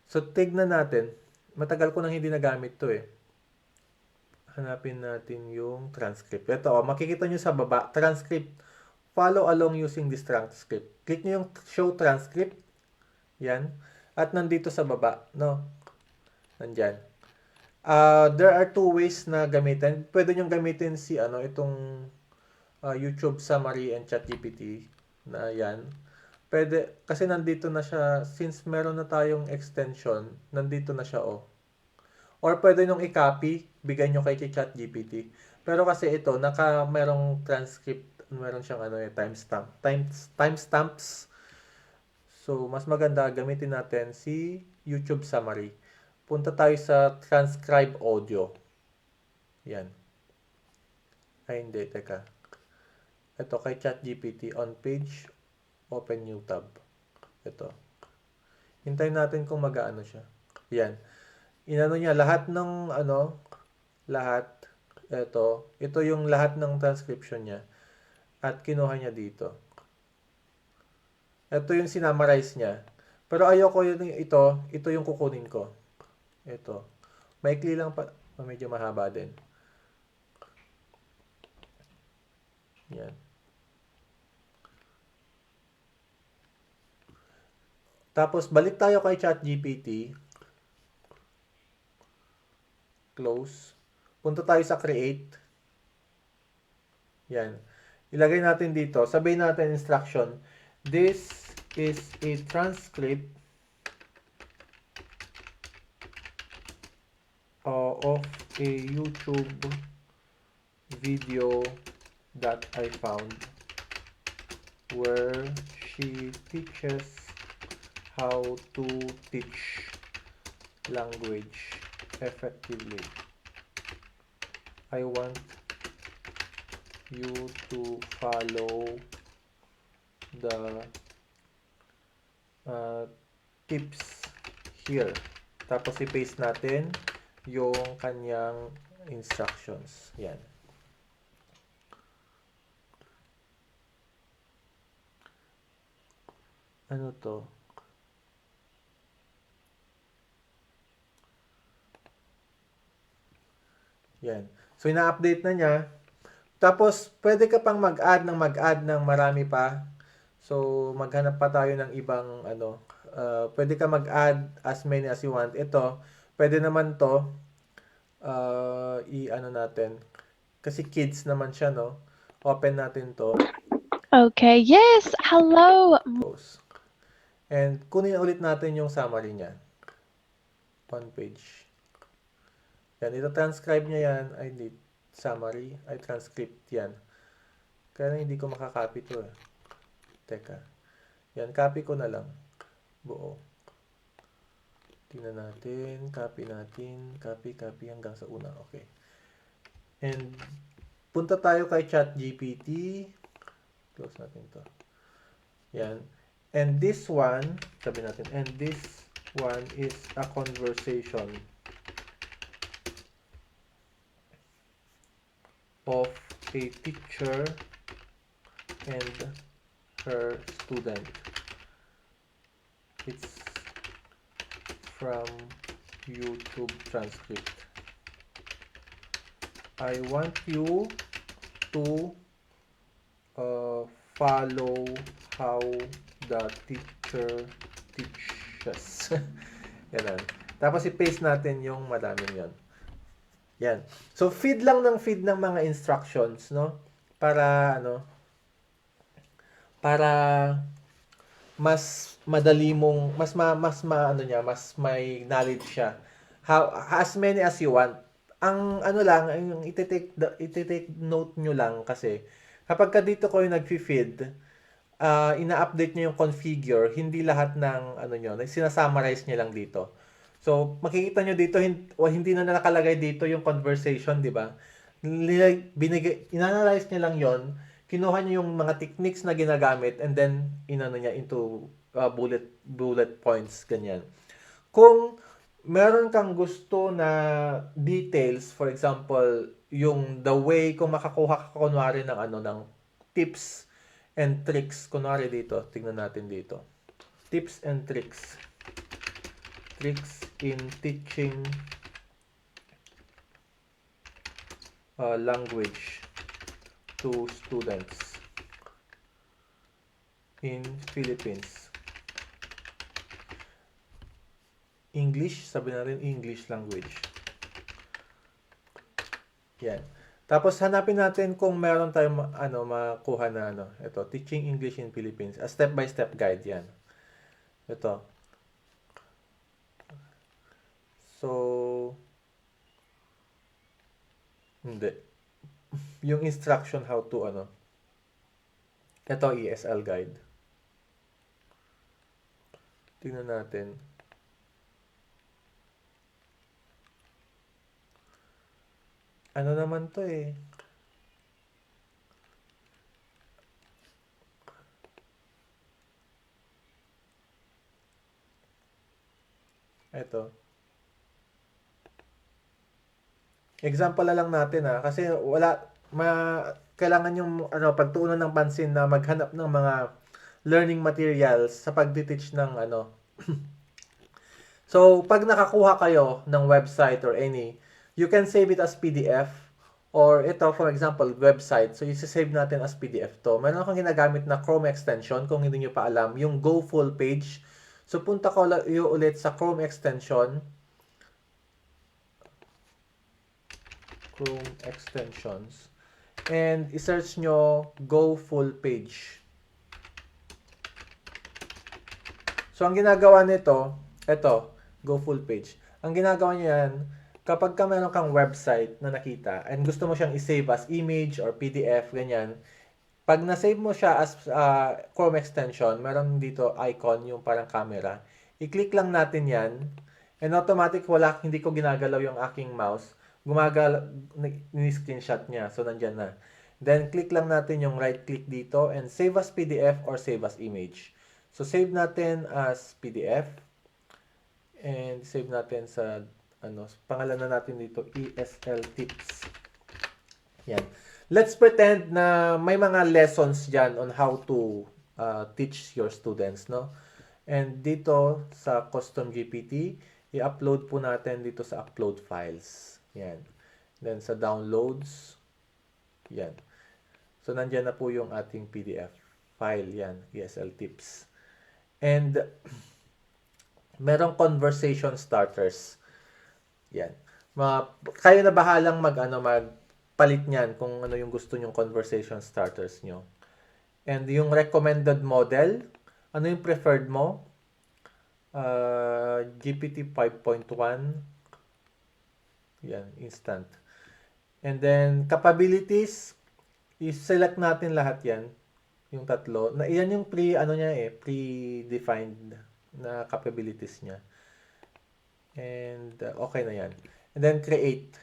A: So tignan natin. Matagal ko nang hindi nagamit 'to eh. Hanapin natin yung transcript. Ito, oh, makikita nyo sa baba, transcript. Follow along using this transcript. Click nyo yung show transcript. Yan. At nandito sa baba, no? Nandyan. There are two ways na gamitin. Pwede nyo gamitin si, itong YouTube Summary and ChatGPT na yan. Pwede, kasi nandito na siya, since meron na tayong extension, nandito na siya, oh. Or pwede nyo i-copy, bigay nyo kay ChatGPT. Pero kasi ito, merong transcript, meron siyang timestamps. So, mas maganda gamitin natin si YouTube Summary. Punta tayo sa transcribe audio. Yan. Ay, hindi. Teka. Ito, kay ChatGPT on page, open new tab. Ito. Hintayin natin kung mag-aano siya. Yan. Inano niya lahat ng ito yung lahat ng transcription niya at kinuha niya dito. Ito yung sinamarize niya. Pero ayoko ito yung kukunin ko. Ito. Maikli lang pa, medyo mahaba din. Yan. Tapos balik tayo kay ChatGPT. Close. Punta tayo sa create. Yan. Ilagay natin dito. Sabihin natin instruction. This is a transcript of a YouTube video that I found where she teaches how to teach language effectively. I want you to follow the tips here. Tapos i-paste natin yung kanyang instructions. Yan. Ano to? Yan. So, ina-update na niya. Tapos, pwede ka pang mag-add ng marami pa. So, maghanap pa tayo ng ibang, pwede ka mag-add as many as you want. Ito, pwede naman to, natin. Kasi kids naman siya, no? Open natin to.
C: Okay, yes, hello.
A: And kunin ulit natin yung summary niya. One page. Yan, ito-transcribe niya yan. Summary, transcript yan. Kaya hindi ko makakopy to eh. Teka. Yan, copy ko na lang. Buo. Tingnan natin, copy natin, copy hanggang sa una. Okay. And, punta tayo kay ChatGPT. Close natin to. Yan. And this one, sabi natin, and this one is a conversation of a teacher and her student. It's from YouTube transcript. I want you to follow how the teacher teaches. Yan. Tapos i-paste natin yung madaming yon. Yan. So, feed ng mga instructions, no? Para, mas madali mong, mas may knowledge siya. As many as you want. Ang, yung iti-take note nyo lang kasi, kapag ka dito ko yung nag-feed, ina-update niya yung configure, hindi lahat ng ano nyo, sinasummarize niya lang dito. So, makikita nyo dito, hindi na nakalagay dito yung conversation, di ba? Inanalyze niya lang yon, kinuha niya yung mga techniques na ginagamit, and then, inano niya into bullet points, ganyan. Kung meron kang gusto na details, for example, yung the way kung makakuha ka kunwari ng ano ng tips and tricks, kunwari dito, tingnan natin dito. Tips and tricks. Tricks in teaching language to students in Philippines. English, sabi na rin English language. Yan. Tapos hanapin natin kung meron tayong makuha na ito, Teaching English in Philippines. A step-by-step guide yan. Ito. So, hindi. Yung instruction how to Ito, ESL guide. Tingnan natin. Ano naman to eh. Ito. Example na lang natin kasi kailangan yung pagtuunan ng pansin na maghanap ng mga learning materials sa pagti-teach ng So, pag nakakuha kayo ng website or any, you can save it as PDF, or ito, for example, website. So, isi-save natin as PDF to. Meron akong ginagamit na Chrome extension, kung hindi nyo pa alam, yung Go Full Page. So, punta ko ulit sa Chrome extension. Chrome extensions. And i-search nyo Go Full Page. So, ang ginagawa nito, ito, Go Full Page. Ang ginagawa nyo yan, kapag ka meron kang website na nakita and gusto mo siyang i-save as image or PDF, ganyan, pag na-save mo siya as Chrome extension, meron dito icon, yung parang camera. I-click lang natin yan, and automatic hindi ko ginagalaw yung aking mouse. Ni-screenshot niya, so nandyan na. Then, click lang natin yung right-click dito and save as PDF or save as image. So, save natin as PDF and save natin sa pangalan na natin dito, ESL Tips. Yan. Let's pretend na may mga lessons dyan on how to teach your students, no? And dito sa Custom GPT, i-upload po natin dito sa Upload Files. Yan. Then sa Downloads, yan. So, nandyan na po yung ating PDF file, yan, ESL Tips. And, merong conversation starters. Yan. Kayo na bahalang magpalit niyan kung ano yung gusto nyong conversation starters nyo. And yung recommended model, ano yung preferred mo? GPT 5.1. Yan, instant. And then, capabilities, i-select natin lahat yan. Yung tatlo. Yan yung predefined na capabilities niya. And okay na yan. And then create.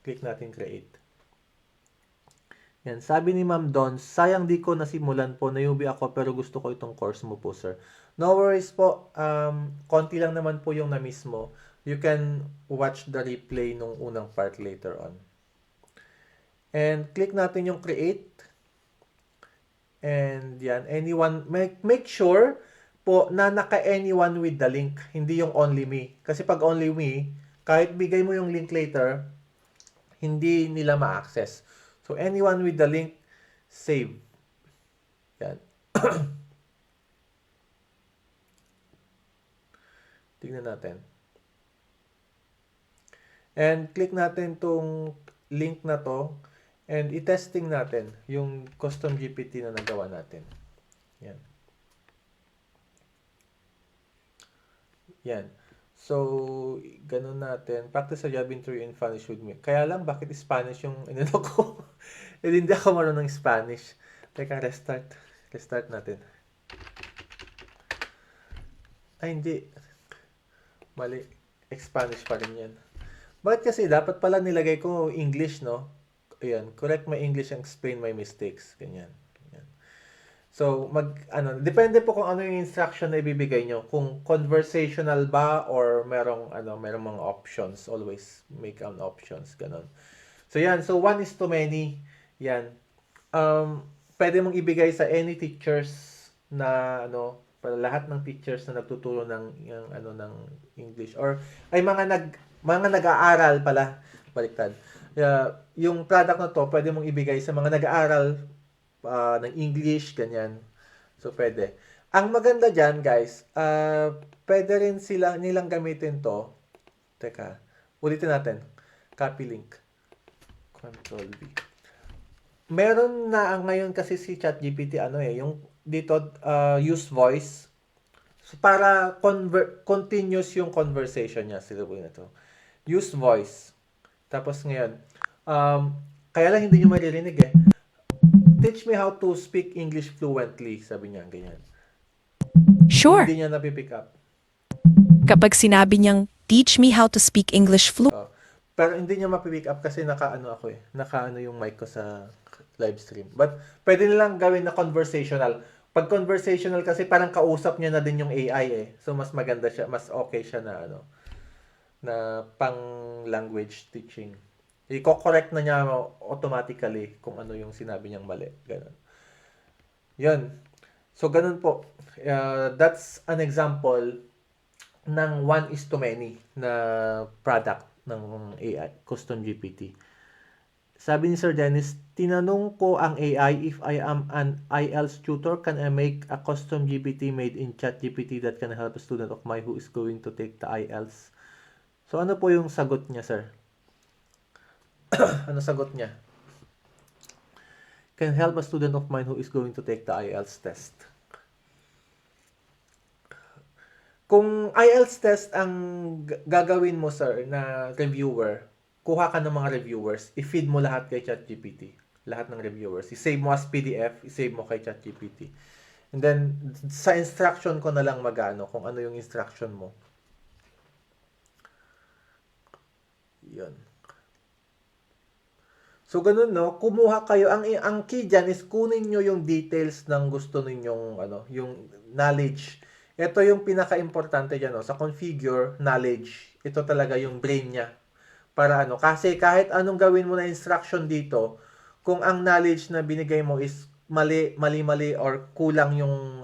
A: Click natin create. Yan. Sabi ni Ma'am Don, sayang di ko nasimulan po. Nayubi ako pero gusto ko itong course mo po, sir. No worries po. Konti lang naman po yung na-miss mo. You can watch the replay nung unang part later on. And click natin yung create. And yan. Anyone, make sure po na naka-anyone with the link, hindi yung only me. Kasi pag only me, kahit bigay mo yung link later, hindi nila ma-access. So, anyone with the link, save. Yan. Tignan natin. And click natin tong link na to and i-testing natin yung custom GPT na nagawa natin. Yan. Yan. So, ganun natin. Practice a job interview in Spanish with me. Kaya lang, bakit Spanish yung inano ko? Hindi ako marunong Spanish. Teka, restart. Restart natin. Ay, hindi. Mali. Spanish pa rin yan. Bakit kasi dapat pala nilagay ko English, no? Ayan, correct my English and explain my mistakes. Ganyan. Ganyan. So, depende po kung ano yung instruction na ibibigay nyo. Kung conversational ba or merong mga options. Always make options. Ganon. So, yan. So, 1 is too many. Yan. Pwede mong ibigay sa any teachers na para lahat ng teachers na nagtuturo ng English or ay mga nag-aaral pala, baliktad. Yung product na to pwede mong ibigay sa mga nag-aaral ng English, ganyan. So pwede. Ang maganda diyan, guys, pwede rin nilang gamitin to. Teka, ulitin natin. Copy link. Control V. Meron na ngayon kasi si ChatGPT yung dito use voice. So para continuous yung conversation niya, silabuhin na to. Use voice. Tapos ngayon, kaya lang hindi niyo maririnig eh. Teach me how to speak English fluently, sabi niya, ganyan.
D: Sure.
A: Hindi niya napipick up.
D: Kapag sinabi niyang, teach me how to speak English fluently.
A: Pero hindi niya mapipick up kasi nakaano yung mic ko sa live stream. But pwede nilang gawin na conversational. Pag conversational kasi parang kausap niya na din yung AI eh. So mas maganda siya, mas okay siya na pang language teaching. I-correct na niya automatically kung ano yung sinabi niyang mali. Ganun. Yun. So ganun po. That's an example ng 1 is too many na product ng AI, Custom GPT. Sabi ni Sir Dennis, tinanong ko ang AI, if I am an IELTS tutor, can I make a custom GPT made in ChatGPT that can help a student of mine who is going to take the IELTS? So ano po yung sagot niya, sir? Ano sagot niya? Can help a student of mine who is going to take the IELTS test. Kung IELTS test ang gagawin mo, sir, na reviewer, kuha ka ng mga reviewers, i-feed mo lahat kay ChatGPT. Lahat ng reviewers. I-save mo as PDF, i-save mo kay ChatGPT. And then, sa instruction ko na lang kung ano yung instruction mo. Yun. So, ganun, no? Kumuha kayo. Ang key dyan is kunin nyo yung details ng gusto ninyong, yung knowledge. Ito yung pinaka-importante dyan, no? Sa configure, knowledge. Ito talaga yung brain niya. Para kasi kahit anong gawin mo na instruction dito, kung ang knowledge na binigay mo is mali or kulang yung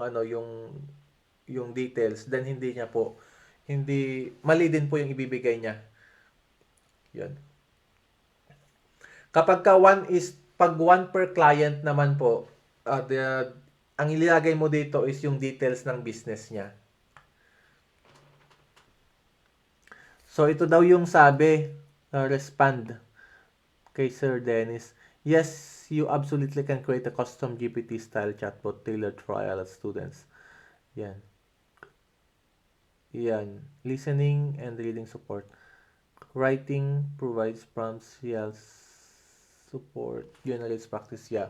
A: yung details, then hindi mali din po yung ibibigay niya. 'Yun. Kapag pag 1 per client naman po, ang ilagay mo dito is yung details ng business niya. So ito daw yung sabi, respond kay Sir Dennis. Yes, you absolutely can create a custom GPT style chatbot tailored for IELTS students. Yan. Listening and reading support. Writing provides prompts. Yes. Support. Generate practice. Yeah.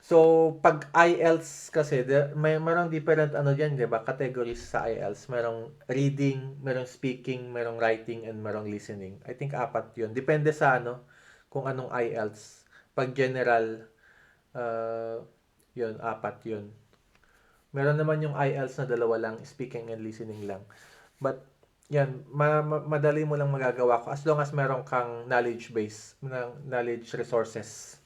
A: So, pag IELTS kasi, mayroong different dyan, di ba? Categories sa IELTS. Merong reading, merong speaking, merong writing, and merong listening. I think 4 yun. Depende sa kung anong IELTS. Pag general, yun, 4 yun. Meron naman yung IELTS na 2 lang, speaking and listening lang. But, yan, madali mo lang magagawa ko as long as meron kang knowledge base, knowledge resources.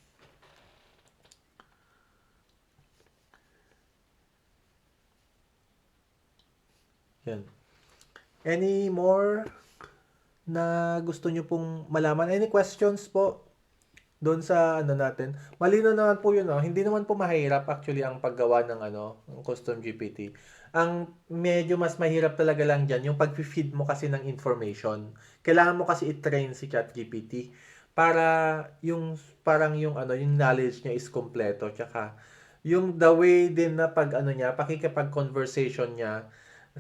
A: Yan. Any more na gusto nyo pong malaman? Any questions po doon sa natin? Malino naman po yun. Hindi naman po mahirap actually ang paggawa ng ng custom GPT. Ang medyo mas mahirap talaga lang dyan, yung pag-feed mo kasi ng information. Kailangan mo kasi i-train si ChatGPT para yung knowledge niya is kompleto. Tsaka yung the way din na pakikipag-conversation niya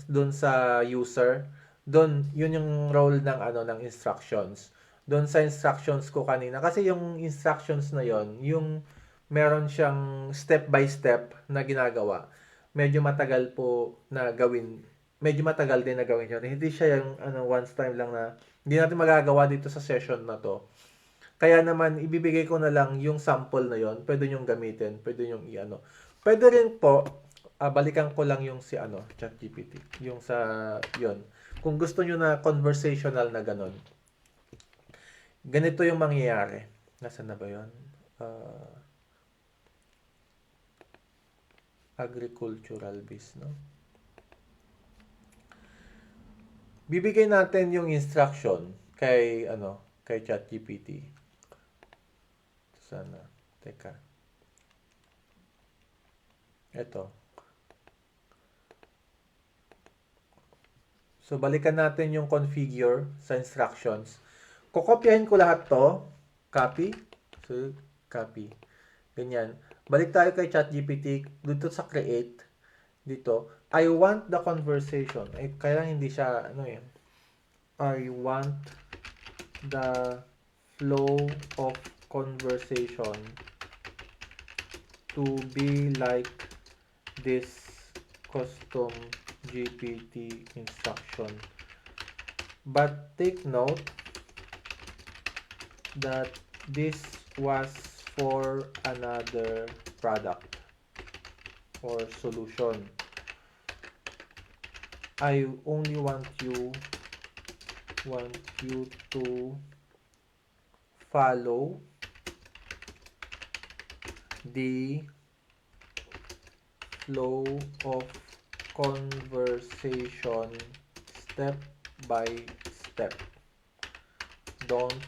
A: doon sa user, yun yung role ng instructions. Doon sa instructions ko kanina, kasi yung instructions na yon, yung meron siyang step by step na ginagawa. medyo matagal po na gawin. Medyo matagal din na gawin yun. Hindi siya yung once time lang na hindi natin magagawa dito sa session na to. Kaya naman, ibibigay ko na lang yung sample na yon. Pwede nyong gamitin. Pwede nyong i-ano. Pwede rin po, balikan ko lang yung si ChatGPT. Yung sa, yon. Kung gusto nyo na conversational na ganon. Ganito yung mangyayari. Nasaan na ba yun? Agricultural base, no? Bibigay natin yung instruction kay kay ChatGPT. Sana. Teka. Ito. So balikan natin yung configure sa instructions. Kokopyahin ko lahat to. Copy. So copy. Ganyan. Balik tayo kay ChatGPT dito sa create. Dito. I want the conversation. Ay, kaya hindi siya, I want the flow of conversation to be like this custom GPT instruction. But take note that this was for another product or solution. I only want you to follow the flow of conversation step by step. Don't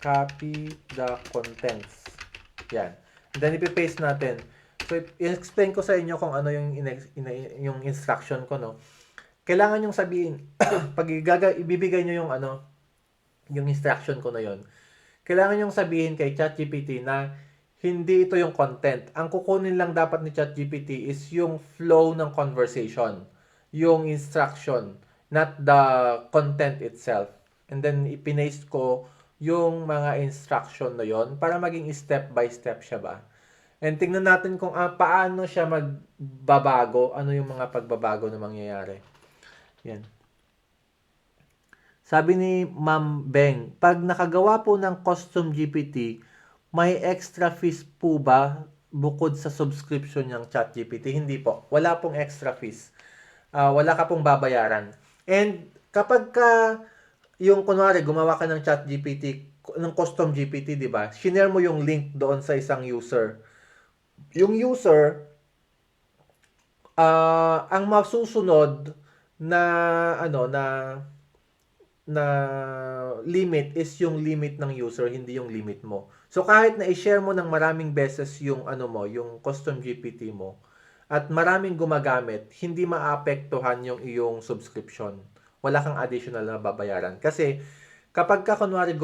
A: copy the contents. Yan. And then ipi-paste natin. So i-explain ko sa inyo kung ano yung yung instruction ko, no. Kailangan yung sabihin pag ibibigay niyo yung yung instruction ko na yon. Kailangan yung sabihin kay ChatGPT na hindi ito yung content. Ang kukunin lang dapat ni ChatGPT is yung flow ng conversation, yung instruction, not the content itself. And then ipinaste ko yung mga instruction na yon para maging step by step siya ba. And tingnan natin kung paano siya magbabago, ano yung mga pagbabago na mangyayari. Yan. Sabi ni Ma'am Beng, pag nakagawa po ng custom GPT, may extra fees po ba bukod sa subscription ng ChatGPT? Hindi po. Wala pong extra fees. Wala ka pong babayaran. And kapag yung kunwari gumawa ka ng ChatGPT, ng custom GPT, di ba? Shinare mo yung link doon sa isang user. Yung user, ang masusunod na limit is yung limit ng user, hindi yung limit mo. So kahit na i-share mo ng maraming beses yung yung custom GPT mo at maraming gumagamit, hindi maapektuhan yung iyong subscription. Wala kang additional na babayaran. Kasi kapag kunwari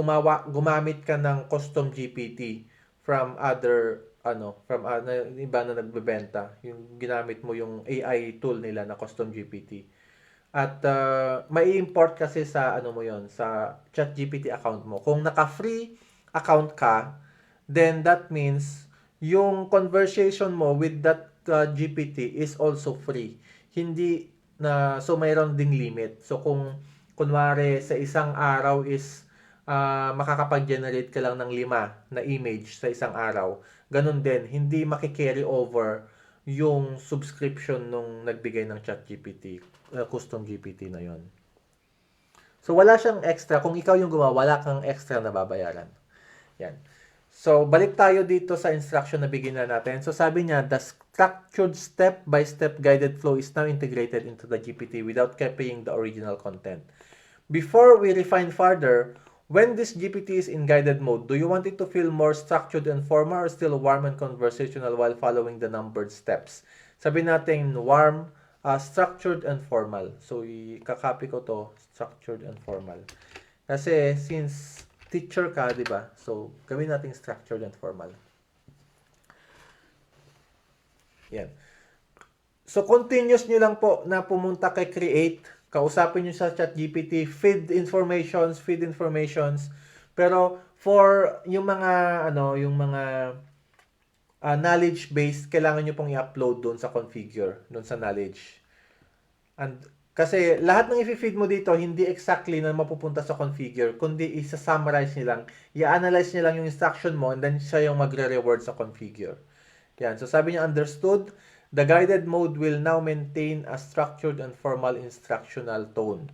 A: gumamit ka ng custom GPT from other iba na nagbebenta, yung ginamit mo yung AI tool nila na custom GPT. At may import kasi sa sa ChatGPT account mo. Kung naka-free account ka, then that means yung conversation mo with that GPT is also free. Hindi so mayroon ding limit. So kung kunwari sa isang araw is makakapag-generate ka lang ng 5 na image sa isang araw, ganun din, hindi maki-carry over yung subscription nung nagbigay ng ChatGPT, custom GPT na yon. So wala siyang extra. Kung ikaw yung gumawa, wala kang extra na babayaran. Yan. So balik tayo dito sa instruction na bigyan natin. So sabi niya, the structured step-by-step guided flow is now integrated into the GPT without copying the original content. Before we refine further, when this GPT is in guided mode, do you want it to feel more structured and formal or still warm and conversational while following the numbered steps? Sabi natin warm, structured and formal. So, i-copy ko to, structured and formal. Kasi, since teacher ka, di ba? So, gawin natin structured and formal. Yan. So, continuous nyo lang po na pumunta kay create. Kausapin nyo sa ChatGPT, feed informations. Pero, for yung mga, knowledge base, kailangan nyo pong i-upload doon sa configure, doon sa knowledge. And kasi lahat ng i-feed mo dito, hindi exactly na mapupunta sa configure, kundi isa-summarize nyo lang, i-analyze nyo lang yung instruction mo, and then siya yung magre-reward sa configure. Yan. So sabi niya, understood, the guided mode will now maintain a structured and formal instructional tone.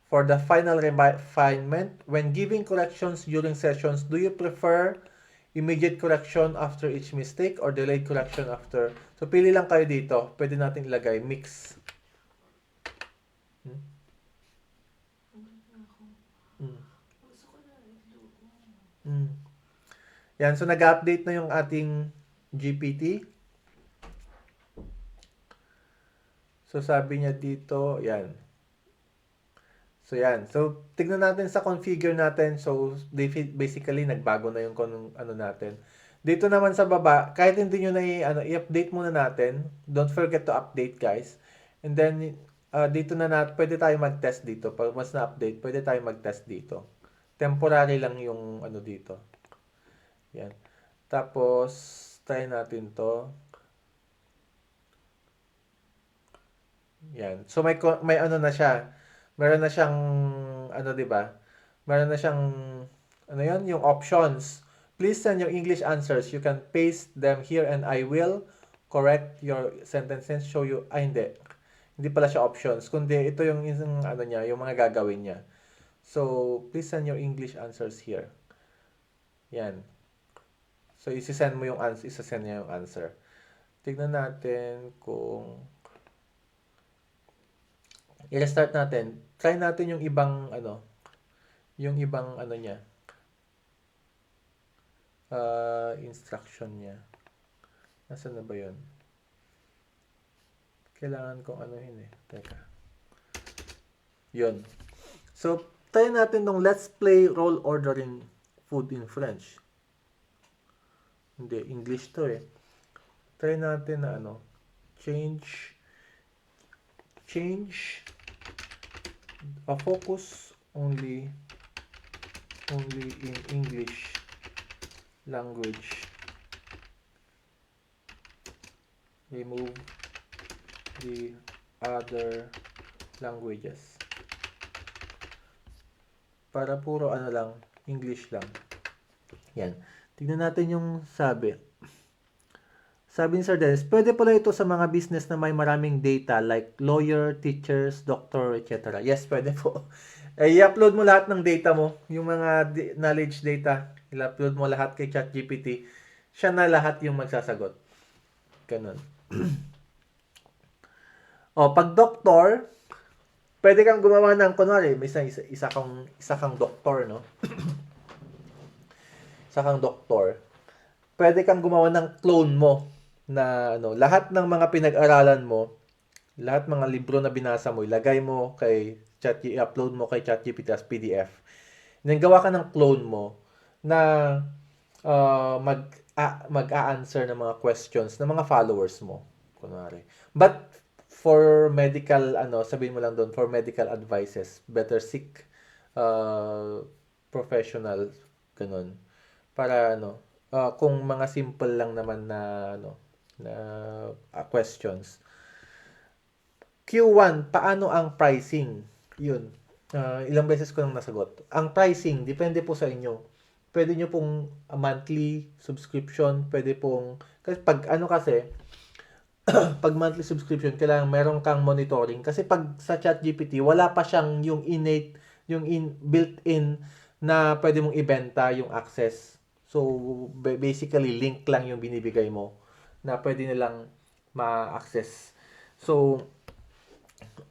A: For the final refinement, when giving corrections during sessions, do you prefer immediate correction after each mistake or delayed correction after? So pili lang kayo dito. Pwede natin ilagay mix. Yan, so nag-update na yung ating GPT. So sabi niya dito, yan. So yan. So tignan natin sa configure natin. So basically nagbago na yung ano natin. Dito naman sa baba, kahit hindi niyo na i-update muna natin. Don't forget to update, guys. And then dito na pwede tayo mag-test dito. Pag mas na-update, pwede tayo mag-test dito. Temporary lang yung ano dito. Yan. Tapos try natin to. Yan. So may ano na siya. Meron na siyang ano, 'di ba? Meron na siyang ano 'yon, yung options. Please send your English answers. You can paste them here and I will correct your sentences, show you. Hindi. Hindi pala siya options, kundi ito yung ano niya, yung mga gagawin niya. So, please send your English answers here. Yan. So, isi-send mo yung answer, isa-send niya yung answer. Tignan natin kung i-restart natin. Try natin yung ibang ano niya. Instruction niya. Nasaan na ba 'yon? Kailangan kong anuhin eh. Teka. 'Yon. So, try natin nung let's play role ordering food in French. Hindi, English to eh. Try natin na ano, change a focus only in English language. Remove the other languages. Para puro ano lang, English lang. Yan. Tignan natin yung sabi. Sabi ni Sir Dennis, pwede pala ito sa mga business na may maraming data like lawyer, teachers, doctor, etc. Yes, pwede po. I-upload mo lahat ng data mo, yung mga knowledge data. I-upload mo lahat kay ChatGPT. Siya na lahat yung magsasagot. Ganun. O, pag doctor, pwede kang gumawa ng, kunwari, may isa kang doktor, no? Isa kang doktor. Pwede kang gumawa ng clone mo na ano, lahat ng mga pinag-aralan mo, lahat mga libro na binasa mo, ilagay mo kay i-upload mo kay ChatGPT as PDF. And then gawa ka ng clone mo na mag-a-answer ng mga questions ng mga followers mo, kunwari. But for medical sabihin mo lang doon, for medical advices, better seek professional, ganun. Para kung mga simple lang naman na questions. Q1, paano ang pricing? Yun. Ilang beses ko nang nasagot. Ang pricing, depende po sa inyo. Pwede nyo pong monthly subscription, pwede pong, kasi pag pag monthly subscription, kailangan meron kang monitoring. Kasi pag sa ChatGPT, wala pa siyang yung innate, built-in na pwede mong ibenta yung access. So, basically, link lang yung binibigay mo na pwede nilang ma-access. So,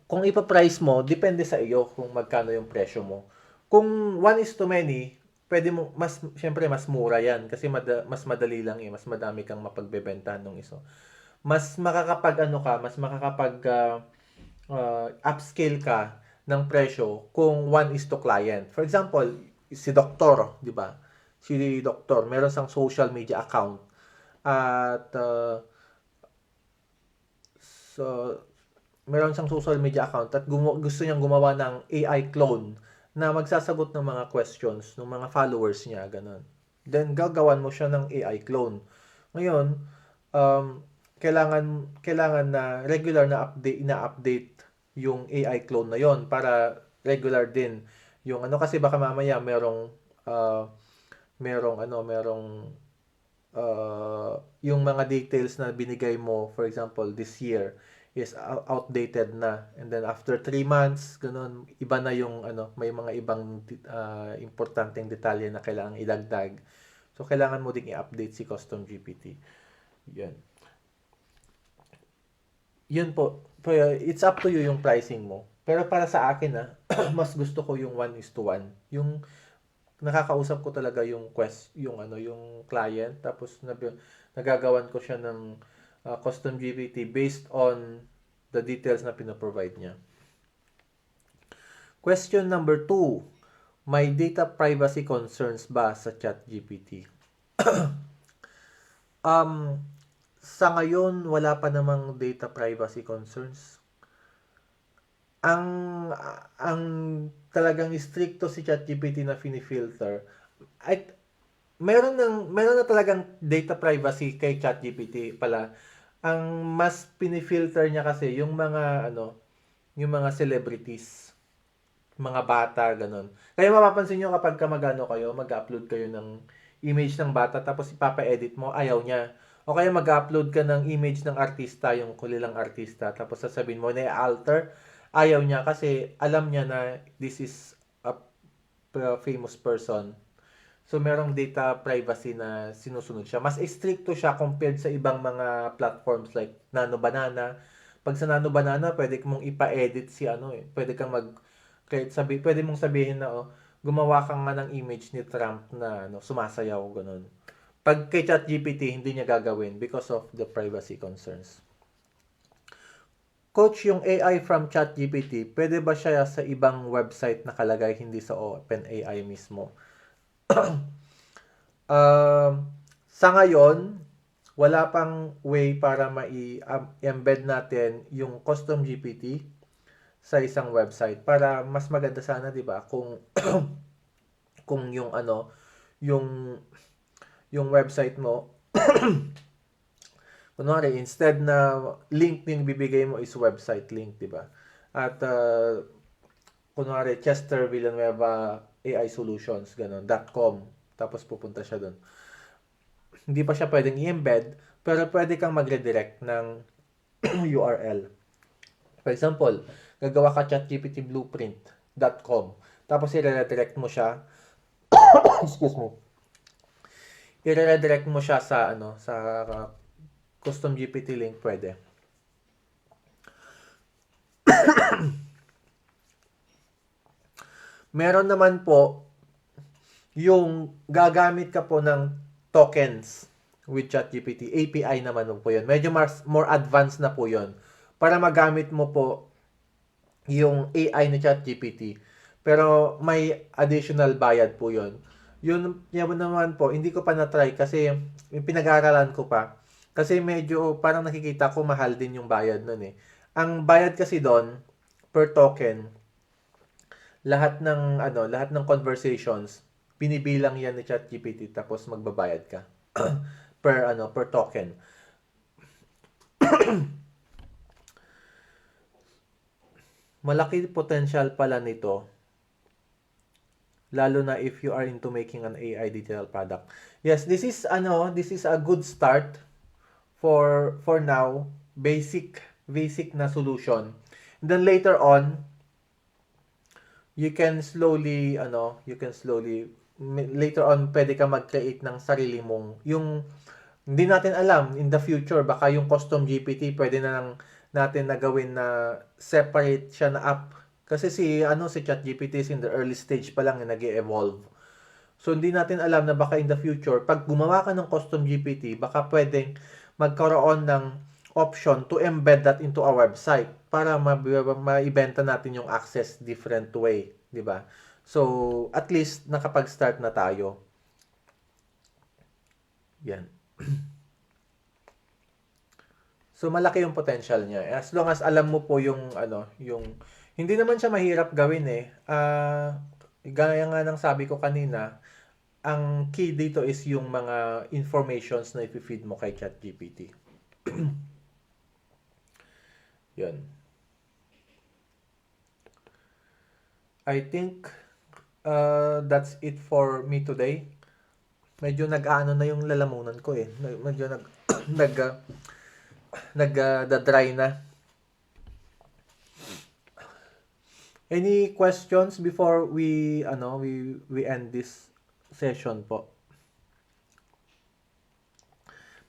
A: kung ipa-price mo, depende sa iyo kung magkano yung presyo mo. Kung 1:many, pwede mo, syempre mas mura yan kasi mas madali lang mas madami kang mapagbebentahan ng iso. Mas makakapag upscale ka ng presyo kung 1:client. For example, si doktor, di ba? Si doktor, meron siyang social media account at meron siyang social media account at gusto niyang gumawa ng AI clone na magsasagot ng mga questions ng mga followers niya, ganun. Then gagawan mo siya ng AI clone Ngayon, kailangan na regular na ina-update yung AI clone na yon para regular din yung ano kasi baka mamaya uh, merong yung mga details na binigay mo, for example, this year is outdated na. And then after 3 months, ganun, iba na yung may mga ibang importanteng detalye na kailangan idagdag. So, kailangan mo ding i-update si Custom GPT. Yan. Yun po. It's up to you yung pricing mo. Pero para sa akin, mas gusto ko yung 1:1. Yung nakakausap ko talaga yung yung client, tapos nagagawan ko siya ng custom GPT based on the details na pinoprovide niya. Question number 2. May data privacy concerns ba sa ChatGPT? Sa ngayon, wala pa namang data privacy concerns. Ang talagang stricto si ChatGPT na finifilter ay meron na talagang data privacy kay ChatGPT pala. Ang mas pinifilter niya kasi yung yung mga celebrities, mga bata, ganun. Kaya mapapansin niyo kapag mag-upload kayo ng image ng bata tapos ipapa-edit mo, ayaw niya. O kaya mag-upload ka ng image ng artista, yung kulilang artista, tapos sasabihin mo na i-alter, ayaw niya kasi alam niya na this is a famous person. So, merong data privacy na sinusunod siya. Mas stricto siya compared sa ibang mga platforms like Nano Banana. Pag sa Nano Banana, pwede mong ipa-edit pwede kang pwede mong sabihin na gumawa ka nga ng image ni Trump na sumasayaw, ganun. Pag kay ChatGPT, hindi niya gagawin because of the privacy concerns. Coach, yung AI from ChatGPT, pwede ba siya sa ibang website nakalagay, hindi sa OpenAI mismo? Sa ngayon, wala pang way para mai-embed natin yung custom GPT sa isang website para mas maganda sana, 'di ba? Kung kung yung website mo kunwari, instead na link yung bibigay mo is website link, 'di ba? At kunwari Chester Villanueva AI Solutions .com, tapos pupunta siya doon. Hindi pa siya pwedeng i-embed, pero pwede kang mag-redirect ng URL. For example, gagawa ka chatgptblueprint.com, tapos i-redirect mo siya excuse me. I-redirect mo siya sa custom GPT link, pwede. Meron naman po yung gagamit ka po ng tokens with ChatGPT. API naman po yun. Medyo more advanced na po yun. Para magamit mo po yung AI ni ChatGPT. Pero may additional bayad po yun. Yun naman po, hindi ko pa na-try kasi pinag-aaralan ko pa. Kasi medyo parang nakikita ko mahal din yung bayad nun eh. Ang bayad kasi doon per token, lahat ng conversations, binibilang yan ni ChatGPT tapos magbabayad ka per token. Malaki potential pala nito, lalo na if you are into making an AI digital product. Yes, this is a good start for now, basic na solution. And then later on, you can slowly later on pwede ka mag-create ng sarili mong hindi natin alam in the future, baka yung custom GPT pwede na lang natin na gawin na separate siya na app kasi si ChatGPT is in the early stage pa lang, nag-evolve. So hindi natin alam na baka in the future pag gumawa ka ng custom GPT, baka pwedeng magkaroon ng option to embed that into a website para maibenta natin yung access different way, di ba? So, at least nakapag-start na tayo. Yan. So, malaki yung potential niya. As long as alam mo po yung hindi naman siya mahirap gawin eh. Gaya nga ng sabi ko kanina, ang key dito is yung mga informations na i-feed mo kay ChatGPT. Yun. I think that's it for me today. Medyo nag-ano na yung lalamunan ko eh. Medyo nag-dry na. Any questions before we end this session po?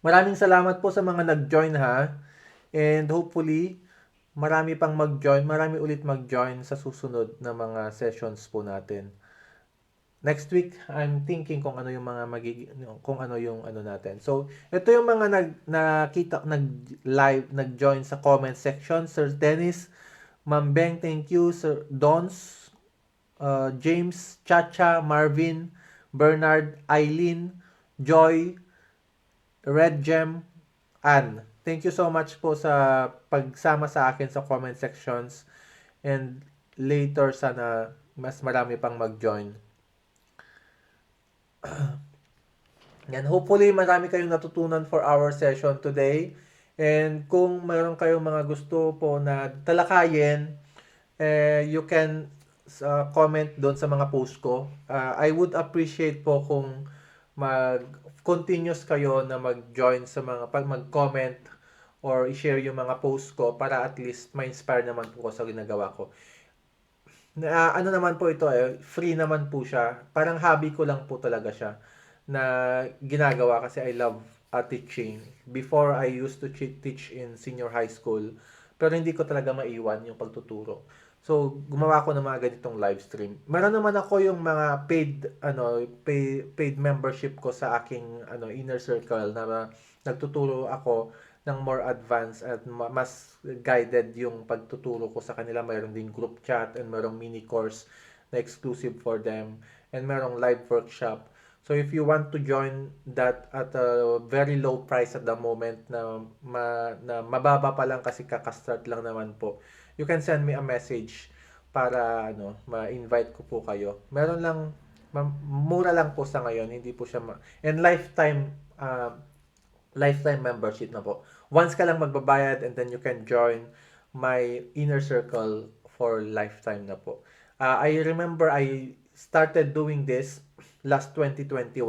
A: Maraming salamat po sa mga nag-join ha. And hopefully, marami pang mag-join, marami ulit mag-join sa susunod na mga sessions po natin. Next week, I'm thinking kung ano yung mga kung ano yung ano natin. So, ito yung mga nag-join sa comment section. Sir Dennis, Ma'am Beng, thank you. Sir Dons, James, Chacha, Marvin, Bernard, Eileen, Joy, Red Gem, Ann. Thank you so much po sa pagsama sa akin sa comment sections. And later, sana mas marami pang mag-join. Yan, hopefully marami kayong natutunan for our session today. And kung mayroon kayong mga gusto po na talakayin, you can comment doon sa mga post ko. I would appreciate po kung mag-continuous kayo na mag-join sa mga mag-comment or i-share yung mga post ko para at least ma-inspire naman po ko sa ginagawa ko. Ano naman po ito free naman po siya. Parang hobby ko lang po talaga siya na ginagawa kasi I love teaching. Before, I used to teach in senior high school pero hindi ko talaga maiwan yung pagtuturo. So, gumawa ko ng mga ganitong live stream. Meron naman ako yung mga paid membership ko sa aking inner circle na nagtuturo ako ng more advanced at mas guided yung pagtuturo ko sa kanila. Mayroon din group chat and mayroong mini course na exclusive for them and mayroong live workshop. So if you want to join that at a very low price at the moment na mababa pa lang kasi kakastart lang naman po, you can send me a message para ma-invite ko po kayo. Meron lang, mura lang po sa ngayon, hindi po siya and lifetime membership na po. Once ka lang magbabayad and then you can join my inner circle for lifetime na po. I remember I started doing this last 2021.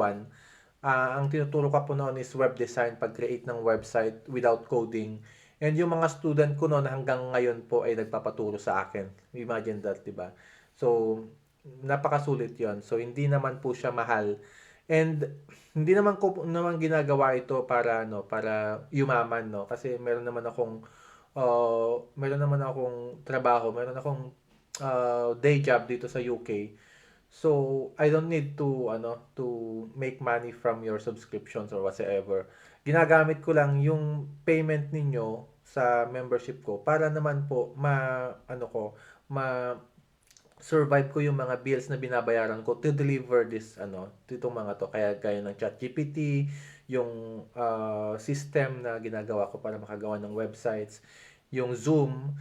A: Ang tinuturo ko po noon is web design, pag-create ng website without coding. And yung mga student ko noon hanggang ngayon po ay nagpapaturo sa akin. Imagine that, diba? So, napakasulit yon. So, hindi naman po siya mahal. And hindi naman ko ginagawa ito para yumaman, no, kasi meron naman akong trabaho, meron akong day job dito sa UK. So I don't need to make money from your subscriptions or whatsoever. Ginagamit ko lang yung payment ninyo sa membership ko para naman po survive ko yung mga bills na binabayaran ko to deliver itong mga to. Kaya gaya ng ChatGPT, yung system na ginagawa ko para makagawa ng websites, yung Zoom,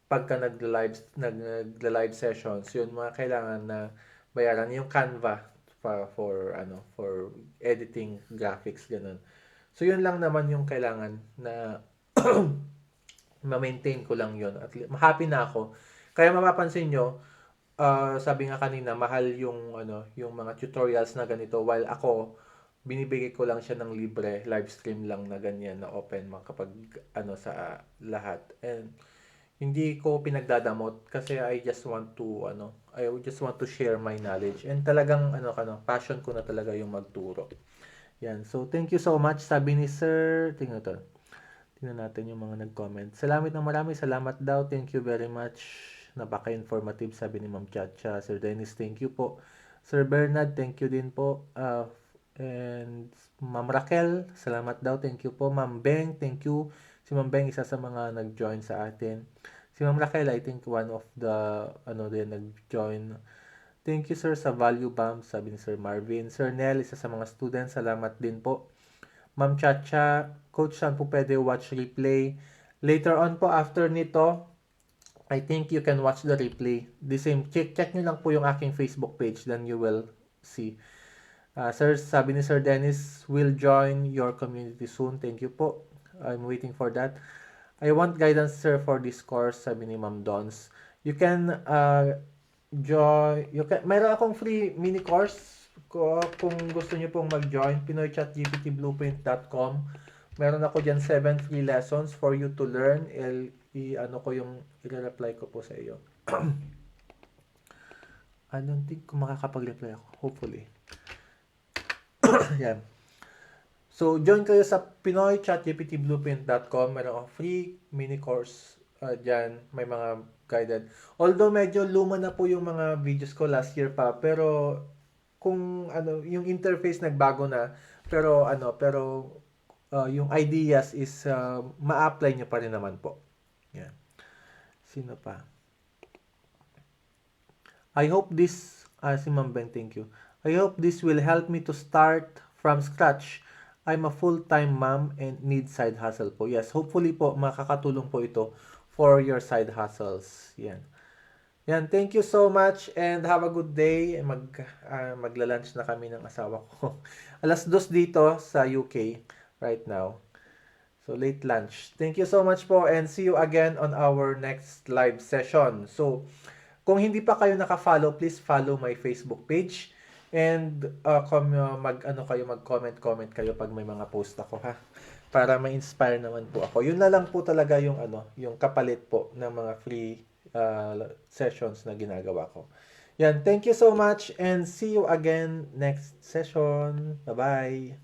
A: pagka nag-live sessions, yun mga kailangan na bayaran, yung Canva for editing, graphics, ganun. So yun lang naman yung kailangan na ma-maintain ko lang yun. At happy na ako. Kaya mapapansin nyo, sabi nga kanina, mahal yung mga tutorials na ganito, while ako binibigay ko lang siya ng libre, live stream lang na ganyan na open kapag sa lahat. And hindi ko pinagdadamot kasi I just want to share my knowledge. And talagang passion ko na talaga yung magturo. Yan. So thank you so much. Sabi ni Sir, tingnan natin yung mga nag-comment. Salamat ng marami. Salamat daw. Thank you very much. Napaka-informative, sabi ni Ma'am Chacha. Sir Dennis, thank you po. Sir Bernard, thank you din po. And Ma'am Raquel, salamat daw. Thank you po. Ma'am Beng, thank you. Si Ma'am Beng, isa sa mga nag-join sa atin. Si Ma'am Raquel, I think one of the nag-join. Thank you, sir, sa Value Bomb, sabi ni Sir Marvin. Sir Nel, isa sa mga students, salamat din po. Ma'am Chacha, Coach, saan po pwede watch replay? Later on po, after nito, I think you can watch the replay. The same, check nyo lang po yung aking Facebook page, then you will see. Sir, sabi ni Sir Dennis, will join your community soon. Thank you po. I'm waiting for that. I want guidance, sir, for this course, sabi ni Ma'am Dons. You can mayroon akong free mini course kung gusto niyo pong mag-join, pinoychatgptblueprint.com. Meron ako diyan 7 free lessons for you to learn. I-reply ko po sa iyo. I don't think kung makakapag-reply ako. Hopefully. Yan. So, join kayo sa pinoychatgptblueprint.com. Meron akong free mini course dyan. May mga guided. Although medyo luma na po yung mga videos ko last year pa, pero kung yung interface nagbago na, pero yung ideas is ma-apply nyo pa rin naman po. Yan. Sino pa? I hope this, si Ma'am Ben, thank you. I hope this will help me to start from scratch. I'm a full-time mom and need side hustle po. Yes, hopefully po makakatulong po ito for your side hustles. Yan. Yan, thank you so much and have a good day. Magla-lunch na kami ng asawa ko. 2:00 dito sa UK right now. So, late lunch. Thank you so much po and see you again on our next live session. So, kung hindi pa kayo naka-follow, please follow my Facebook page. And mag-comment kayo pag may mga post ako, ha, para ma-inspire naman po ako. Yun na lang po talaga yung yung kapalit po ng mga free sessions na ginagawa ko. Yan, thank you so much and see you again next session. Bye-bye.